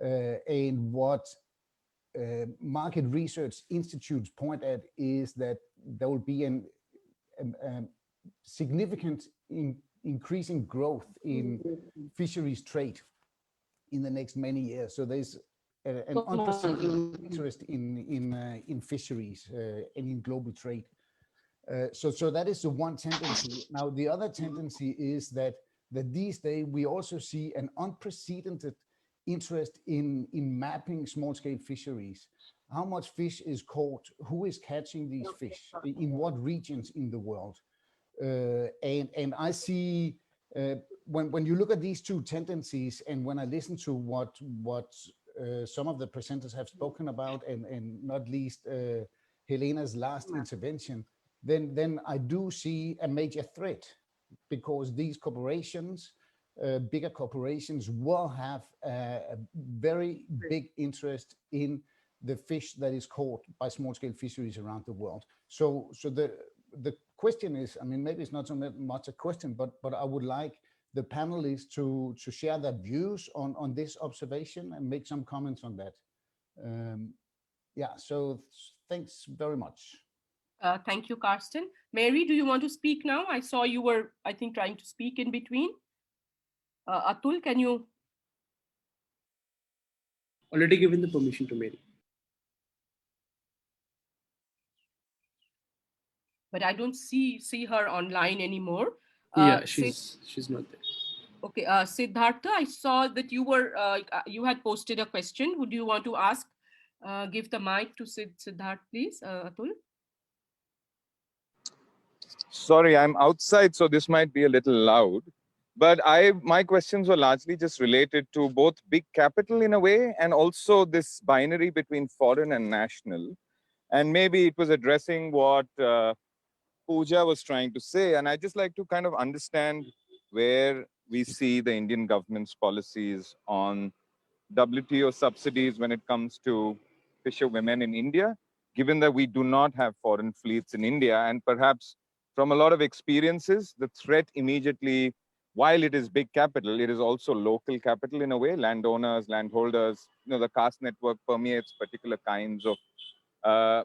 And what market research institutes point at is that there will be a significant increasing growth in fisheries trade in the next many years. So there's an unprecedented interest in fisheries and in global trade. So that is the one tendency. Now, the other tendency is that these days we also see an unprecedented interest in mapping small-scale fisheries. How much fish is caught? Who is catching these fish? In what regions in the world? And I see when you look at these two tendencies, and when I listen to what some of the presenters have spoken about, and not least Helena's last intervention, then I do see a major threat, because these corporations, bigger corporations, will have a very big interest in the fish that is caught by small-scale fisheries around the world. So the question is, maybe it's not so much a question, but I would like the panelists to share their views on this observation and make some comments on that. Yeah, so thanks very much. Thank you, Karsten. Mary, do you want to speak now? I saw you were, I think, trying to speak in between. Atul, can you? Already given the permission to Mary. But I don't see her online anymore. Yeah, she's not there. Okay, Siddhartha, I saw that you were you had posted a question. Would you want to ask? Give the mic to Siddhartha, please, Atul. Sorry, I'm outside, so this might be a little loud. But my questions were largely just related to both big capital in a way and also this binary between foreign and national. And maybe it was addressing what Pooja was trying to say. And I just like to kind of understand where we see the Indian government's policies on WTO subsidies when it comes to fisher women in India, given that we do not have foreign fleets in India. And perhaps from a lot of experiences, the threat immediately, while it is big capital, it is also local capital in a way, landowners, landholders, the caste network permeates particular kinds of.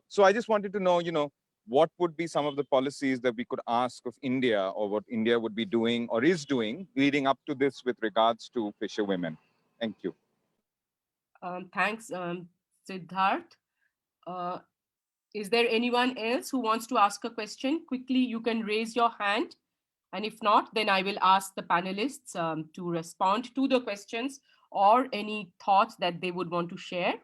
So I just wanted to know, what would be some of the policies that we could ask of India or what India would be doing or is doing leading up to this with regards to fisher women? Thank you. Thanks, Siddharth. Uh, is there anyone else who wants to ask a question? Quickly, you can raise your hand. And if not, then I will ask the panelists to respond to the questions or any thoughts that they would want to share.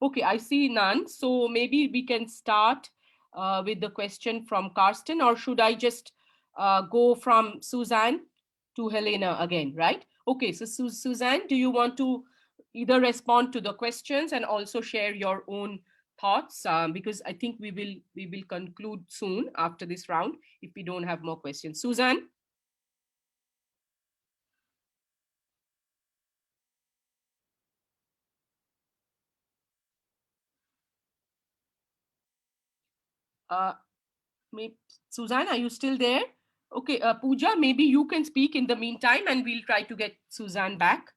Okay, I see none. So maybe we can start with the question from Karsten, or should I just go from Suzanne to Helena again, right? Okay, so Suzanne, do you want to either respond to the questions and also share your own thoughts? Because I think we will conclude soon after this round if we don't have more questions. Suzanne? Maybe, Suzanne, are you still there? Okay, Pooja, maybe you can speak in the meantime and we'll try to get Suzanne back.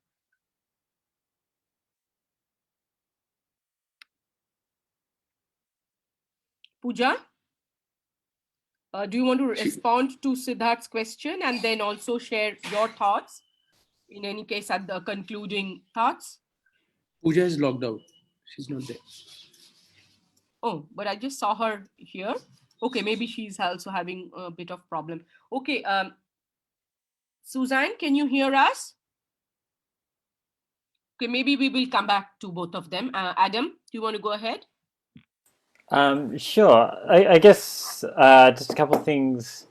Pooja, do you want to respond to Siddharth's question and then also share your thoughts? In any case, at the concluding thoughts? Pooja is logged out. She's not there. Oh, but I just saw her here. Okay, maybe she's also having a bit of problem. Okay, Suzanne, can you hear us? Okay, maybe we will come back to both of them. Adam, do you want to go ahead? Sure. I guess just a couple of things,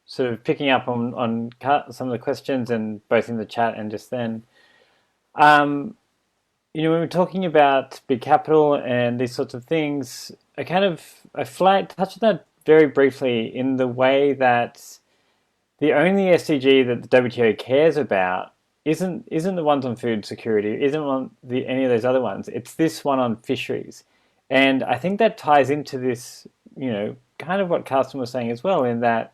sort of picking up on some of the questions and both in the chat and just then. When we're talking about big capital and these sorts of things, I touched on that very briefly in the way that the only SDG that the WTO cares about isn't the ones on food security, isn't on any of those other ones. It's this one on fisheries. And I think that ties into this, kind of what Carsten was saying as well, in that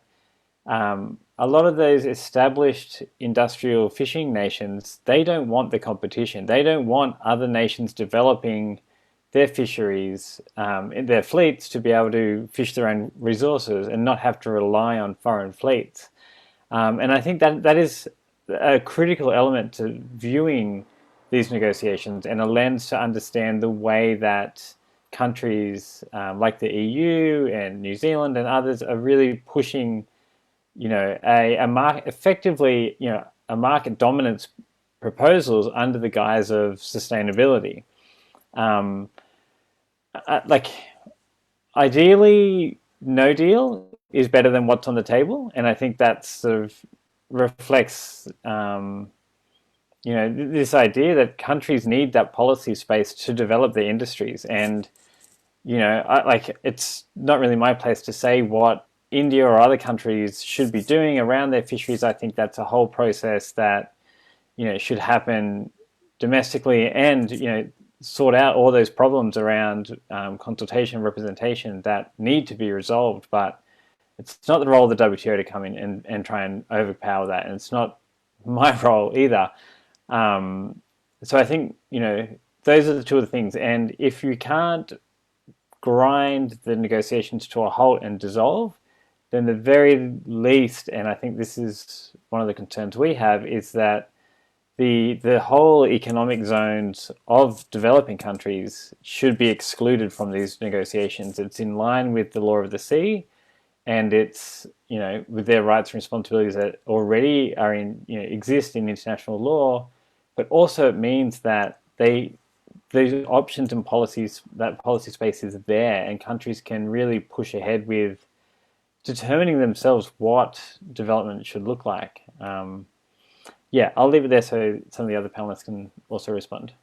a lot of those established industrial fishing nations, they don't want the competition. They don't want other nations developing their fisheries, their fleets to be able to fish their own resources and not have to rely on foreign fleets. And I think that is a critical element to viewing these negotiations and a lens to understand the way that countries like the EU and New Zealand and others are really pushing, a market, effectively, a market dominance proposals under the guise of sustainability. Ideally, no deal is better than what's on the table, and I think that sort of reflects, this idea that countries need that policy space to develop their industries. And it's not really my place to say what India or other countries should be doing around their fisheries. I think that's a whole process that should happen domestically and sort out all those problems around consultation and representation that need to be resolved. But it's not the role of the WTO to come in and try and overpower that, and it's not my role either. So I think those are the two of the things. And if you can't grind the negotiations to a halt and dissolve, then the very least, and I think this is one of the concerns we have, is that the whole economic zones of developing countries should be excluded from these negotiations. It's in line with the law of the sea, and it's with their rights and responsibilities that already are exist in international law, but also it means that those options and policies, that policy space is there, and countries can really push ahead with determining themselves what development should look like. Yeah, I'll leave it there so some of the other panelists can also respond.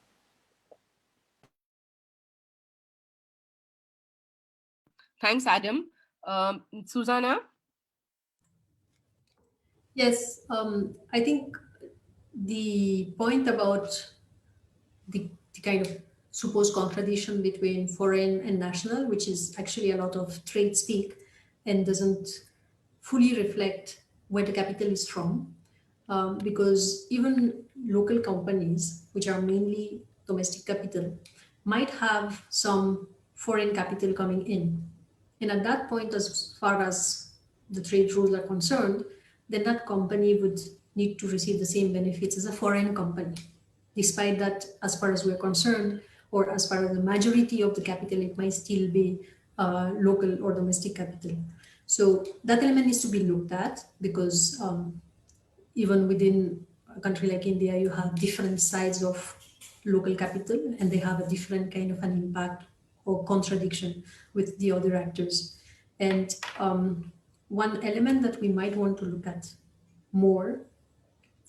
Thanks, Adam. Susanna? Yes, I think the point about the kind of supposed contradiction between foreign and national, which is actually a lot of trade speak and doesn't fully reflect where the capital is from. Because even local companies, which are mainly domestic capital, might have some foreign capital coming in. And at that point, as far as the trade rules are concerned, then that company would need to receive the same benefits as a foreign company. Despite that, as far as we're concerned, or as far as the majority of the capital, it might still be local or domestic capital. So that element needs to be looked at, because even within a country like India, you have different sides of local capital, and they have a different kind of an impact or contradiction with the other actors. And one element that we might want to look at more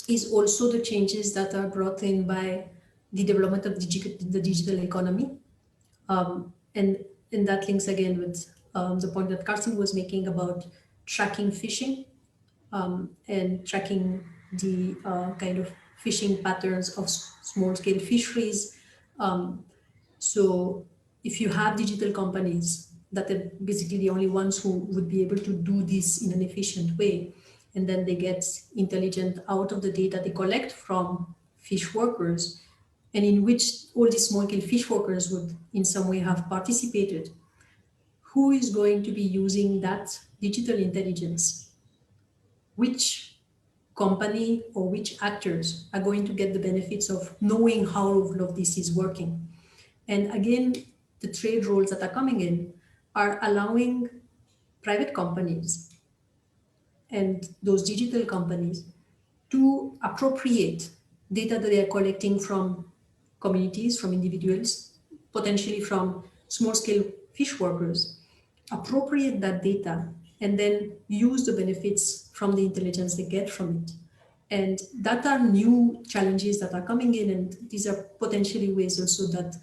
is also the changes that are brought in by the development of the digital economy. And that links again with the point that Carsten was making about tracking fishing, and tracking the kind of fishing patterns of small-scale fisheries. So if you have digital companies that are basically the only ones who would be able to do this in an efficient way, and then they get intelligent out of the data they collect from fish workers, and in which all these small-scale fish workers would in some way have participated, who is going to be using that digital intelligence? Which company or which actors are going to get the benefits of knowing how all of this is working? And again, the trade rules that are coming in are allowing private companies and those digital companies to appropriate data that they are collecting from communities, from individuals, potentially from small-scale fish workers, appropriate that data, and then use the benefits from the intelligence they get from it. And that are new challenges that are coming in, and these are potentially ways also that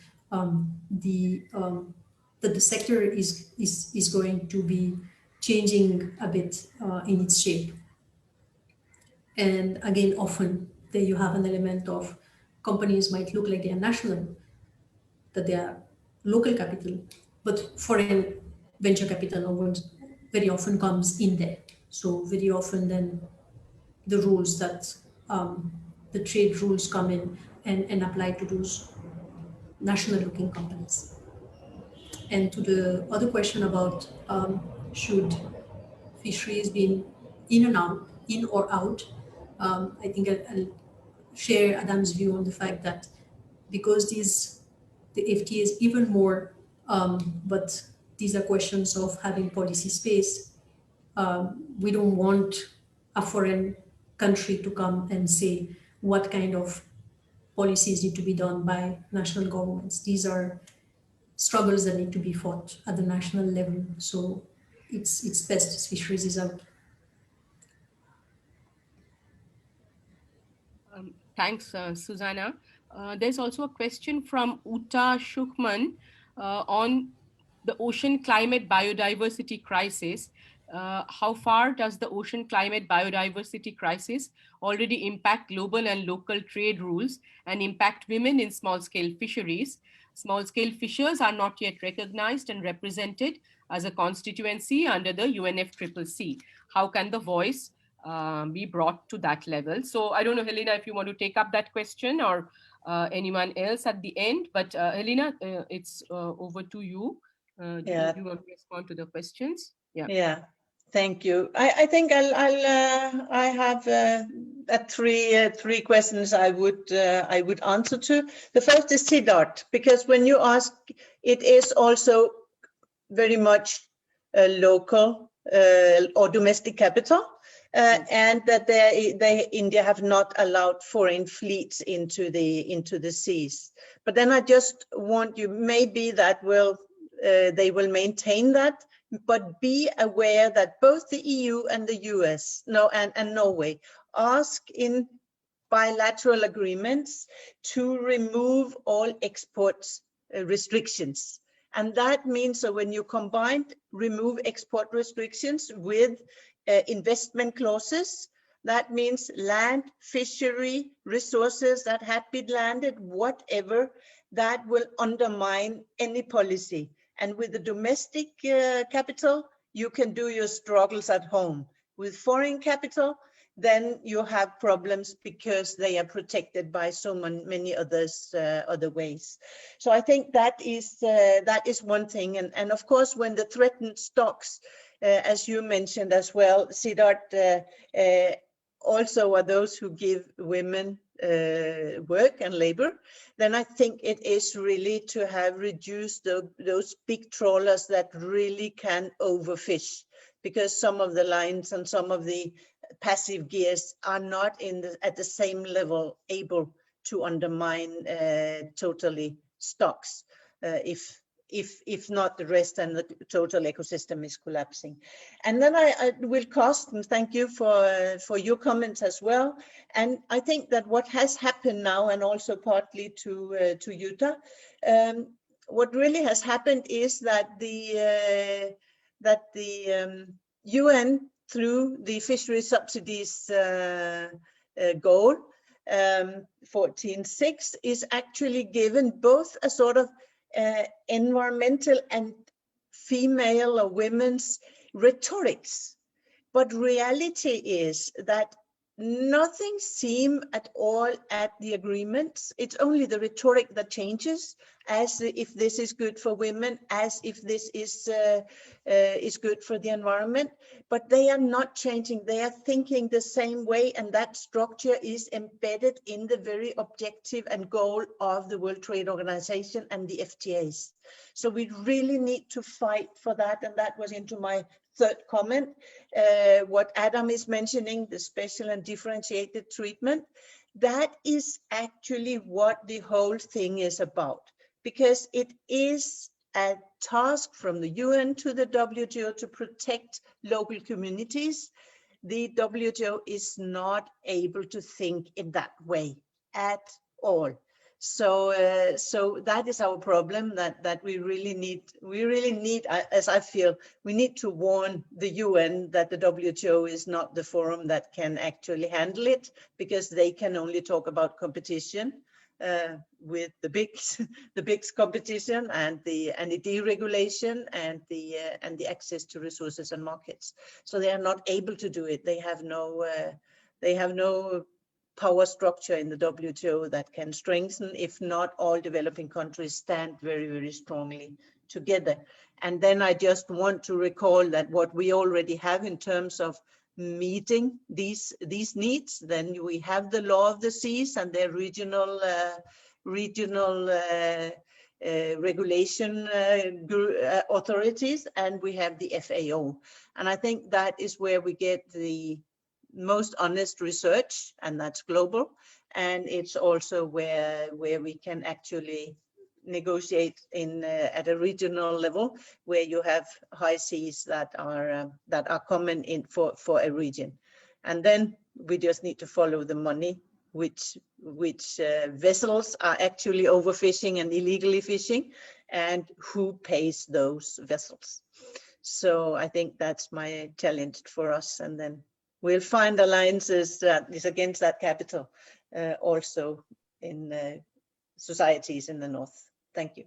the sector is going to be changing a bit in its shape. And again, often there you have an element of companies might look like they are national, that they are local capital, but foreign venture capital very often comes in there. So very often then the rules that the trade rules come in and apply to those national looking companies. And to the other question about should fisheries be in or out, I think I'll share Adam's view on the fact that because the FTAs even more, but these are questions of having policy space. We don't want a foreign country to come and say what kind of policies need to be done by national governments. These are struggles that need to be fought at the national level. So it's best fisheries is out. Thanks, Susanna. There's also a question from Uta Schuchman on the ocean climate biodiversity crisis. How far does the ocean climate biodiversity crisis already impact global and local trade rules and impact women in small-scale fisheries? Small-scale fishers are not yet recognized and represented as a constituency under the UNFCCC. How can the voice be brought to that level? So I don't know, Helena, if you want to take up that question or anyone else at the end, but Helena, it's over to you. Do you want to respond to the questions? Yeah. Thank you. I think I have three questions I would answer to. The first is SIDART, because when you ask, it is also very much local or domestic capital, and that India have not allowed foreign fleets into the seas. But then I just want you, maybe that will they will maintain that but be aware that both the EU and the US, and Norway, ask in bilateral agreements to remove all export restrictions. And that means, so when you combine remove export restrictions with investment clauses, that means land, fishery, resources that had been landed, whatever, that will undermine any policy. And with the domestic capital, you can do your struggles at home. With foreign capital, then you have problems because they are protected by so many other ways. So I think that is one thing. And of course, when the threatened stocks, as you mentioned as well, Siddharth, also are those who give women work and labor, then I think it is really to have reduced those big trawlers that really can overfish, because some of the lines and some of the passive gears are not at the same level able to undermine totally stocks if not the rest and the total ecosystem is collapsing. And then I will cost, and thank you for your comments as well. And I think that what has happened now, and also partly to Jutta, what really has happened is that the UN, through the fishery subsidies goal 14.6, is actually given both a sort of environmental and female or women's rhetorics. But reality is that nothing seems at all at the agreements. It's only the rhetoric that changes, as if this is good for women, as if this is good for the environment. But they are not changing. They are thinking the same way, and that structure is embedded in the very objective and goal of the World Trade Organization and the FTAs. So we really need to fight for that, and that was into my third comment. What Adam is mentioning, the special and differentiated treatment, that is actually what the whole thing is about, because it is a task from the UN to the WTO to protect local communities. The WTO is not able to think in that way at all. So that is our problem, that we really need, as I feel, we need to warn the UN that the WTO is not the forum that can actually handle it, because they can only talk about competition with the big competition and the deregulation and the access to resources and markets. So they are not able to do it. They have no power structure in the WTO that can strengthen, if not all developing countries stand very, very strongly together. And then I just want to recall that what we already have in terms of meeting these needs, then we have the law of the seas and their regional regulation authorities, and we have the FAO. And I think that is where we get the most honest research, and that's global. And it's also where we can actually negotiate at a regional level, where you have high seas that are common in for a region. And then we just need to follow the money, which vessels are actually overfishing and illegally fishing, and who pays those vessels. So I think that's my challenge for us, and then we'll find alliances that is against that capital also in societies in the North. Thank you.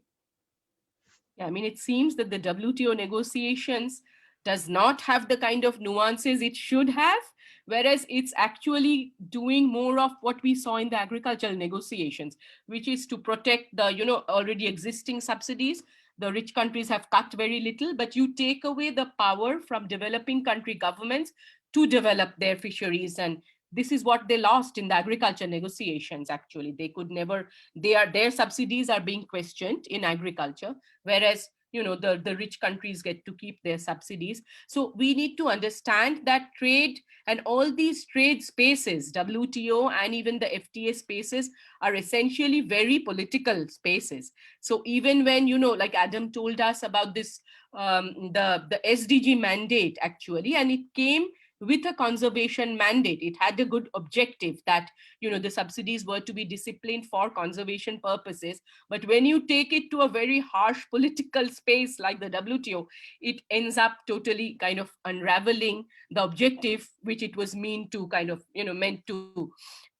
Yeah, I mean, it seems that the WTO negotiations does not have the kind of nuances it should have, whereas it's actually doing more of what we saw in the agricultural negotiations, which is to protect the already existing subsidies. The rich countries have cut very little, but you take away the power from developing country governments to develop their fisheries. And this is what they lost in the agriculture negotiations. Actually, they could never, their subsidies are being questioned in agriculture, whereas the rich countries get to keep their subsidies. So we need to understand that trade and all these trade spaces, WTO and even the FTA spaces, are essentially very political spaces. So even when, like Adam told us about this the SDG mandate actually, and it came with a conservation mandate. It had a good objective that, the subsidies were to be disciplined for conservation purposes. But when you take it to a very harsh political space like the WTO, it ends up totally kind of unraveling the objective which it was meant to meant to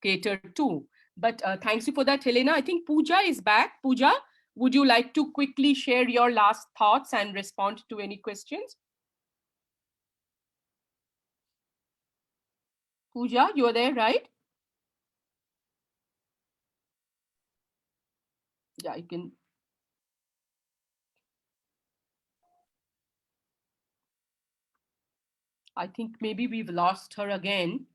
cater to. But thanks you for that, Helena. I think Pooja is back. Pooja, would you like to quickly share your last thoughts and respond to any questions? Pooja, you are there, right? Yeah, you can. I think maybe we've lost her again.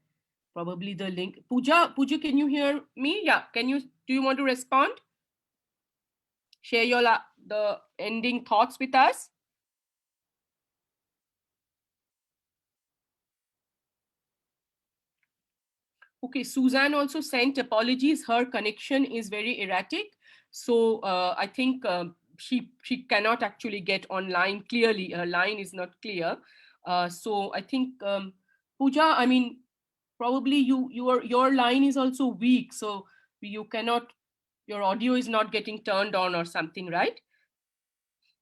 Probably the link. Pooja, can you hear me? Yeah, do you want to respond? Share the ending thoughts with us? Okay, Suzanne also sent apologies. Her connection is very erratic. So I think she cannot actually get online clearly. Her line is not clear. So I think, Pooja, I mean, probably your line is also weak. So you cannot, your audio is not getting turned on or something, right?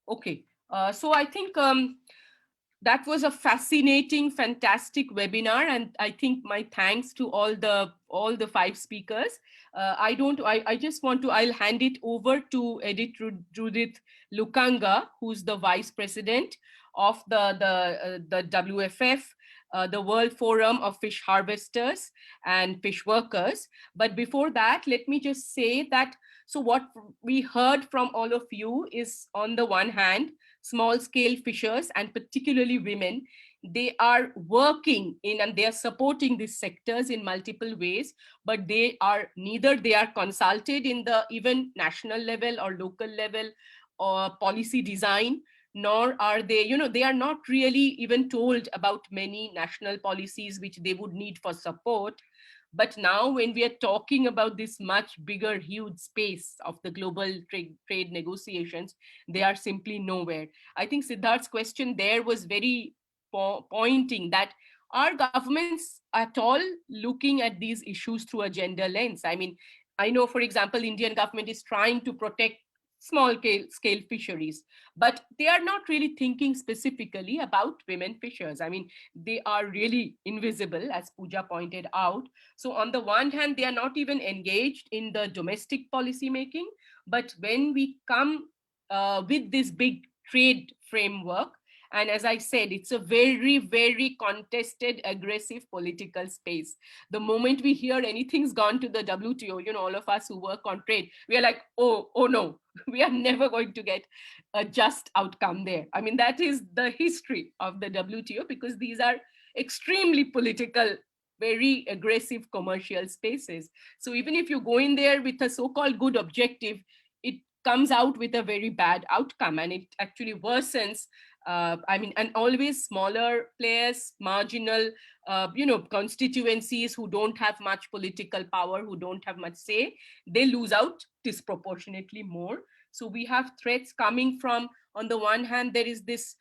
Okay. So I think that was a fascinating, fantastic webinar, and I think my thanks to all the 5 speakers. I just want to, I'll hand it over to Edith Judith Lukanga, who's the vice president of the WFF, the World Forum of Fish Harvesters and Fish Workers. But before that, let me just say that, so what we heard from all of you is, on the one hand, small scale fishers, and particularly women, they are working in and they are supporting these sectors in multiple ways, but they are consulted in the even national level or local level or policy design, nor are they, they are not really even told about many national policies which they would need for support. But now, when we are talking about this much bigger, huge space of the global trade negotiations, they are simply nowhere. I think Siddharth's question there was very pointing that, are governments at all looking at these issues through a gender lens? I mean, I know, for example, Indian government is trying to protect small scale fisheries, but they are not really thinking specifically about women fishers. I mean, they are really invisible, as Pooja pointed out. So on the one hand, they are not even engaged in the domestic policy making, but when we come with this big trade framework, and as I said, it's a very, very contested, aggressive political space. The moment we hear anything's gone to the WTO, all of us who work on trade, we are like, oh no, we are never going to get a just outcome there. I mean, that is the history of the WTO, because these are extremely political, very aggressive commercial spaces. So even if you go in there with a so-called good objective, it comes out with a very bad outcome, and it actually worsens. I mean, and always smaller players, marginal, constituencies who don't have much political power, who don't have much say, they lose out disproportionately more. So we have threats coming from, on the one hand, there is this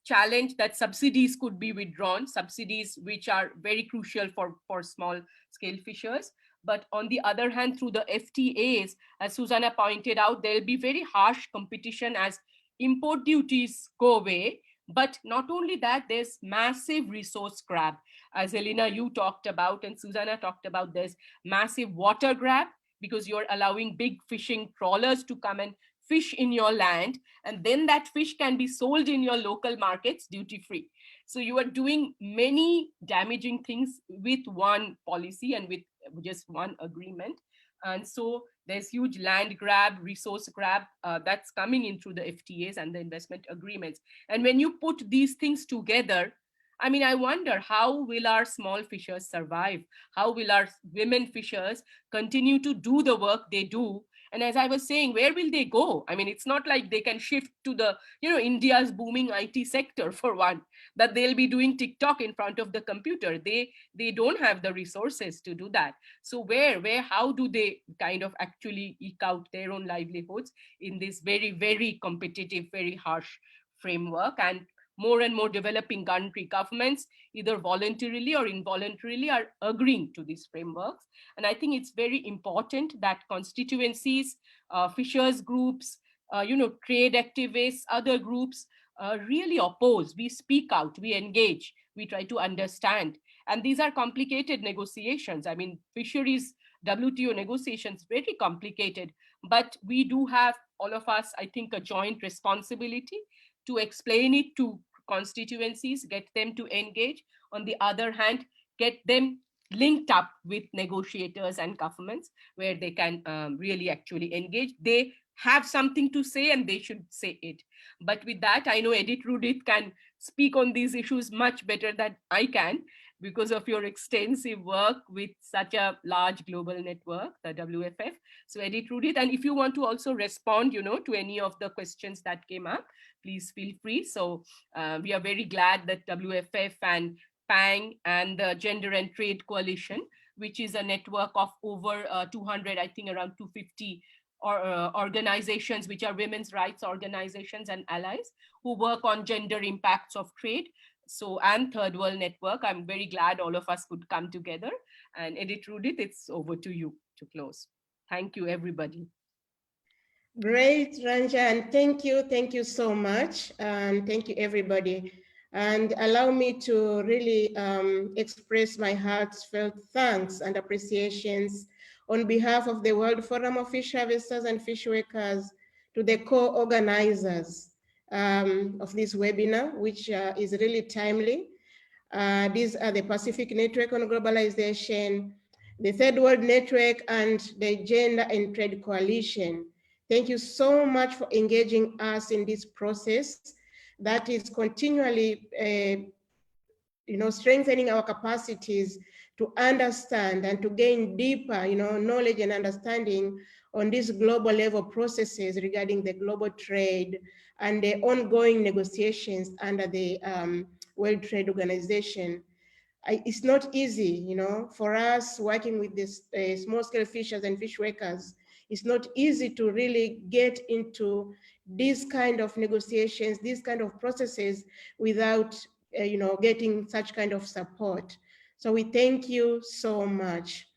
challenge that subsidies could be withdrawn, subsidies which are very crucial for small scale fishers. But on the other hand, through the FTAs, as Susanna pointed out, there will be very harsh competition as import duties go away. But not only that, there's massive resource grab. As Elena, you talked about, and Susanna talked about, there's massive water grab, because you're allowing big fishing trawlers to come and fish in your land, and then that fish can be sold in your local markets duty free. So you are doing many damaging things with one policy and with just one agreement. And so there's huge land grab, resource grab that's coming in through the FTAs and the investment agreements. And when you put these things together, I mean, I wonder, how will our small fishers survive? How will our women fishers continue to do the work they do? And as I was saying, where will they go? I mean, it's not like they can shift to the, India's booming IT sector, for one, that they'll be doing TikTok in front of the computer. They don't have the resources to do that. So how do they kind of actually eke out their own livelihoods in this very, very competitive, very harsh framework, and more developing country governments, either voluntarily or involuntarily, are agreeing to these frameworks. And I think it's very important that constituencies, fishers groups, trade activists, other groups really oppose. We speak out, we engage, we try to understand. And these are complicated negotiations. I mean, fisheries WTO negotiations, very complicated, but we do have, all of us, I think, a joint responsibility to explain it to constituencies, get them to engage. On the other hand, get them linked up with negotiators and governments where they can really actually engage. They have something to say and they should say it. But with that, I know Edith Rudith can speak on these issues much better than I can, because of your extensive work with such a large global network, the WFF. So Edith Rudith, and if you want to also respond, to any of the questions that came up, please feel free. So we are very glad that WFF and PANG and the Gender and Trade Coalition, which is a network of over 200, I think around 250 organizations, which are women's rights organizations and allies who work on gender impacts of trade. So, and Third World Network, I'm very glad all of us could come together. And Edith Rudith, it's over to you to close. Thank you, everybody. Great, Ranja, and thank you so much, and thank you, everybody. And allow me to really express my heartfelt thanks and appreciations on behalf of the World Forum of Fish Harvesters and Fish Workers to the co-organizers of this webinar, which is really timely. These are the Pacific Network on Globalization, the Third World Network, and the Gender and Trade Coalition. Thank you so much for engaging us in this process that is continually strengthening our capacities to understand and to gain deeper knowledge and understanding on these global level processes regarding the global trade and the ongoing negotiations under the World Trade Organization. It's not easy, for us working with this small-scale fishers and fish workers. It's not easy to really get into these kind of negotiations, these kind of processes without, getting such kind of support. So we thank you so much.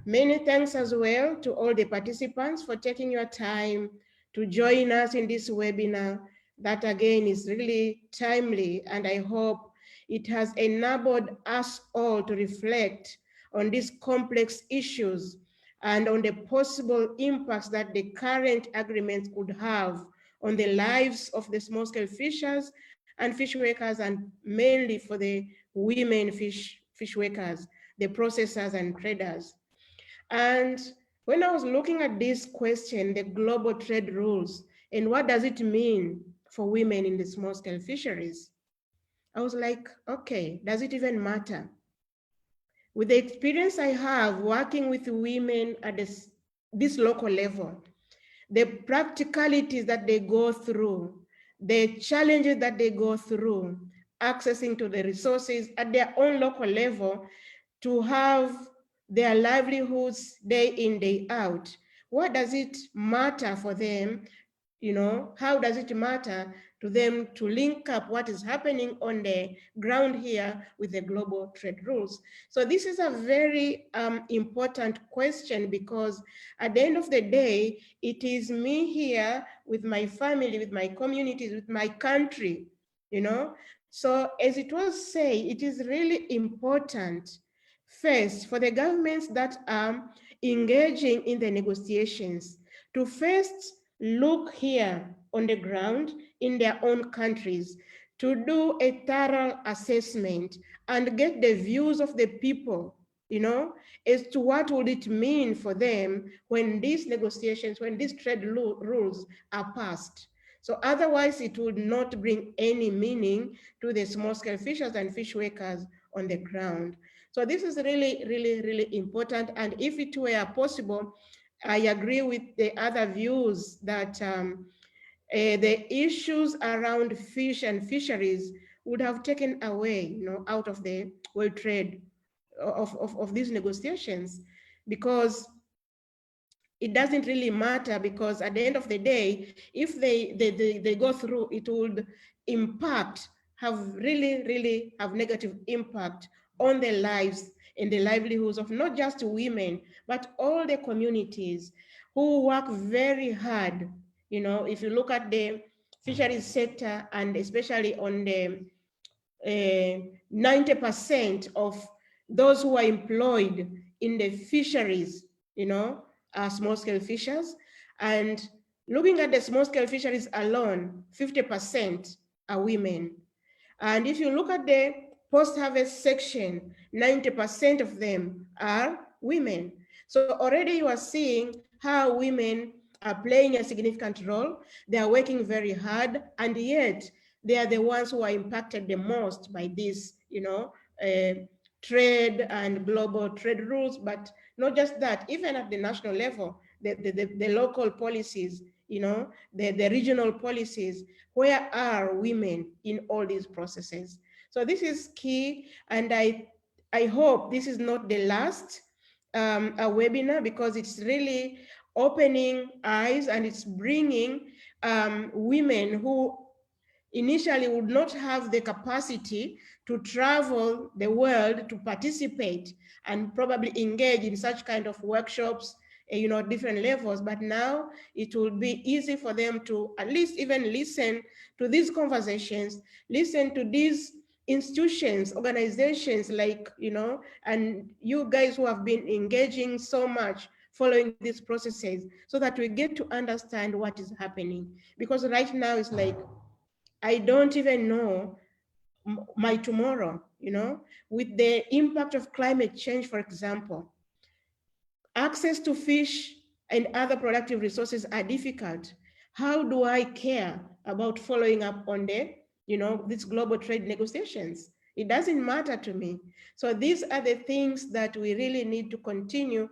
Many thanks as well to all the participants for taking your time to join us in this webinar that again is really timely, and I hope it has enabled us all to reflect on these complex issues and on the possible impacts that the current agreements could have on the lives of the small-scale fishers and fish workers, and mainly for the women fish workers, the processors and traders. And when I was looking at this question, the global trade rules, and what does it mean for women in the small-scale fisheries, I was like, okay, does it even matter? With the experience I have working with women at this local level, the practicalities that they go through, the challenges that they go through, accessing to the resources at their own local level to have their livelihoods day in, day out. What does it matter for them? How does it matter to them to link up what is happening on the ground here with the global trade rules? So this is a very important question, because at the end of the day, it is me here with my family, with my communities, with my country, So as it was said, it is really important first for the governments that are engaging in the negotiations to first look here on the ground in their own countries, to do a thorough assessment and get the views of the people, as to what would it mean for them when these negotiations, when these trade rules are passed. So otherwise it would not bring any meaning to the small-scale fishers and fish workers on the ground. So this is really, really, really important. And if it were possible, I agree with the other views that the issues around fish and fisheries would have taken away, out of the world trade of these negotiations, because it doesn't really matter, because at the end of the day, if they go through, it would impact, have really have negative impact on their lives and the livelihoods of not just women, but all the communities who work very hard. You know, if you look at the fisheries sector, and especially on the 90% of those who are employed in the fisheries, you know, are small-scale fishers. And looking at the small-scale fisheries alone, 50% are women. And if you look at the post-harvest section, 90% of them are women. So already you are seeing how women are playing a significant role. They are working very hard, and yet they are the ones who are impacted the most by this, you know, trade and global trade rules. But not just that, even at the national level, the local policies, you know, the regional policies, where are women in all these processes? So this is key, and I hope this is not the last a webinar, because it's really opening eyes, and it's bringing women who initially would not have the capacity to travel the world to participate and probably engage in such kind of workshops, you know, different levels. But now it will be easy for them to at least even listen to these conversations, listen to these institutions, organizations like, you know, and you guys who have been engaging so much following these processes, so that we get to understand what is happening. Because right now it's like, I don't even know my tomorrow, you know, with the impact of climate change, for example. Access to fish and other productive resources are difficult. How do I care about following up on the, you know, these global trade negotiations? It doesn't matter to me. So these are the things that we really need to continue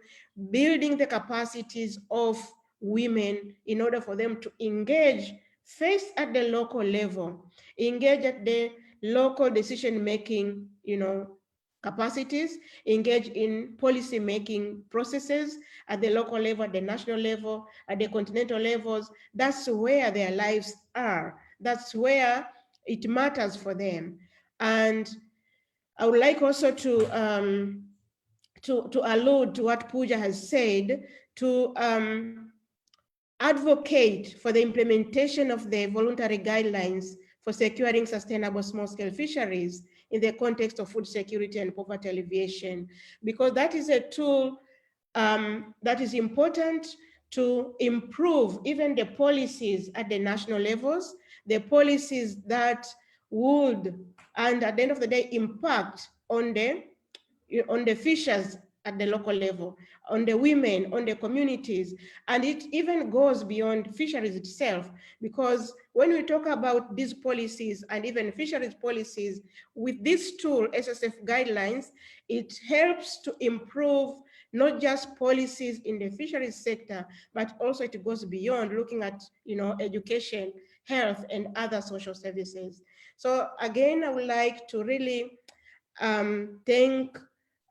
building the capacities of women in order for them to engage first at the local level, engage at the local decision-making, you know, capacities, engage in policy-making processes at the local level, at the national level, at the continental levels. That's where their lives are. That's where it matters for them. And I would like also to allude to what Pooja has said, to advocate for the implementation of the voluntary guidelines for securing sustainable small-scale fisheries in the context of food security and poverty alleviation, because that is a tool that is important to improve even the policies at the national levels, the policies that would, and at the end of the day, impact on the fishers at the local level, on the women, on the communities. And it even goes beyond fisheries itself, because when we talk about these policies and even fisheries policies, with this tool, SSF guidelines, it helps to improve not just policies in the fisheries sector, but also it goes beyond, looking at, you know, education, health, and other social services. So again, I would like to really thank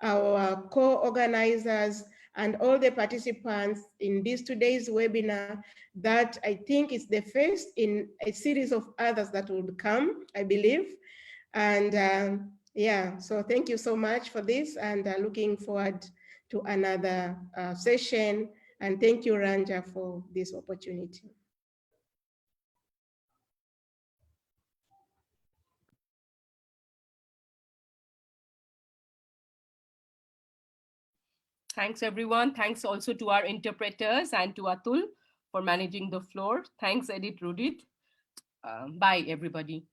our co-organizers and all the participants in this today's webinar, that I think is the first in a series of others that will come, I believe. And yeah, so thank you so much for this, and looking forward to another session. And thank you, Ranja, for this opportunity. Thanks, everyone. Thanks also to our interpreters and to Atul for managing the floor. Thanks, Edith Rudit. Bye, everybody.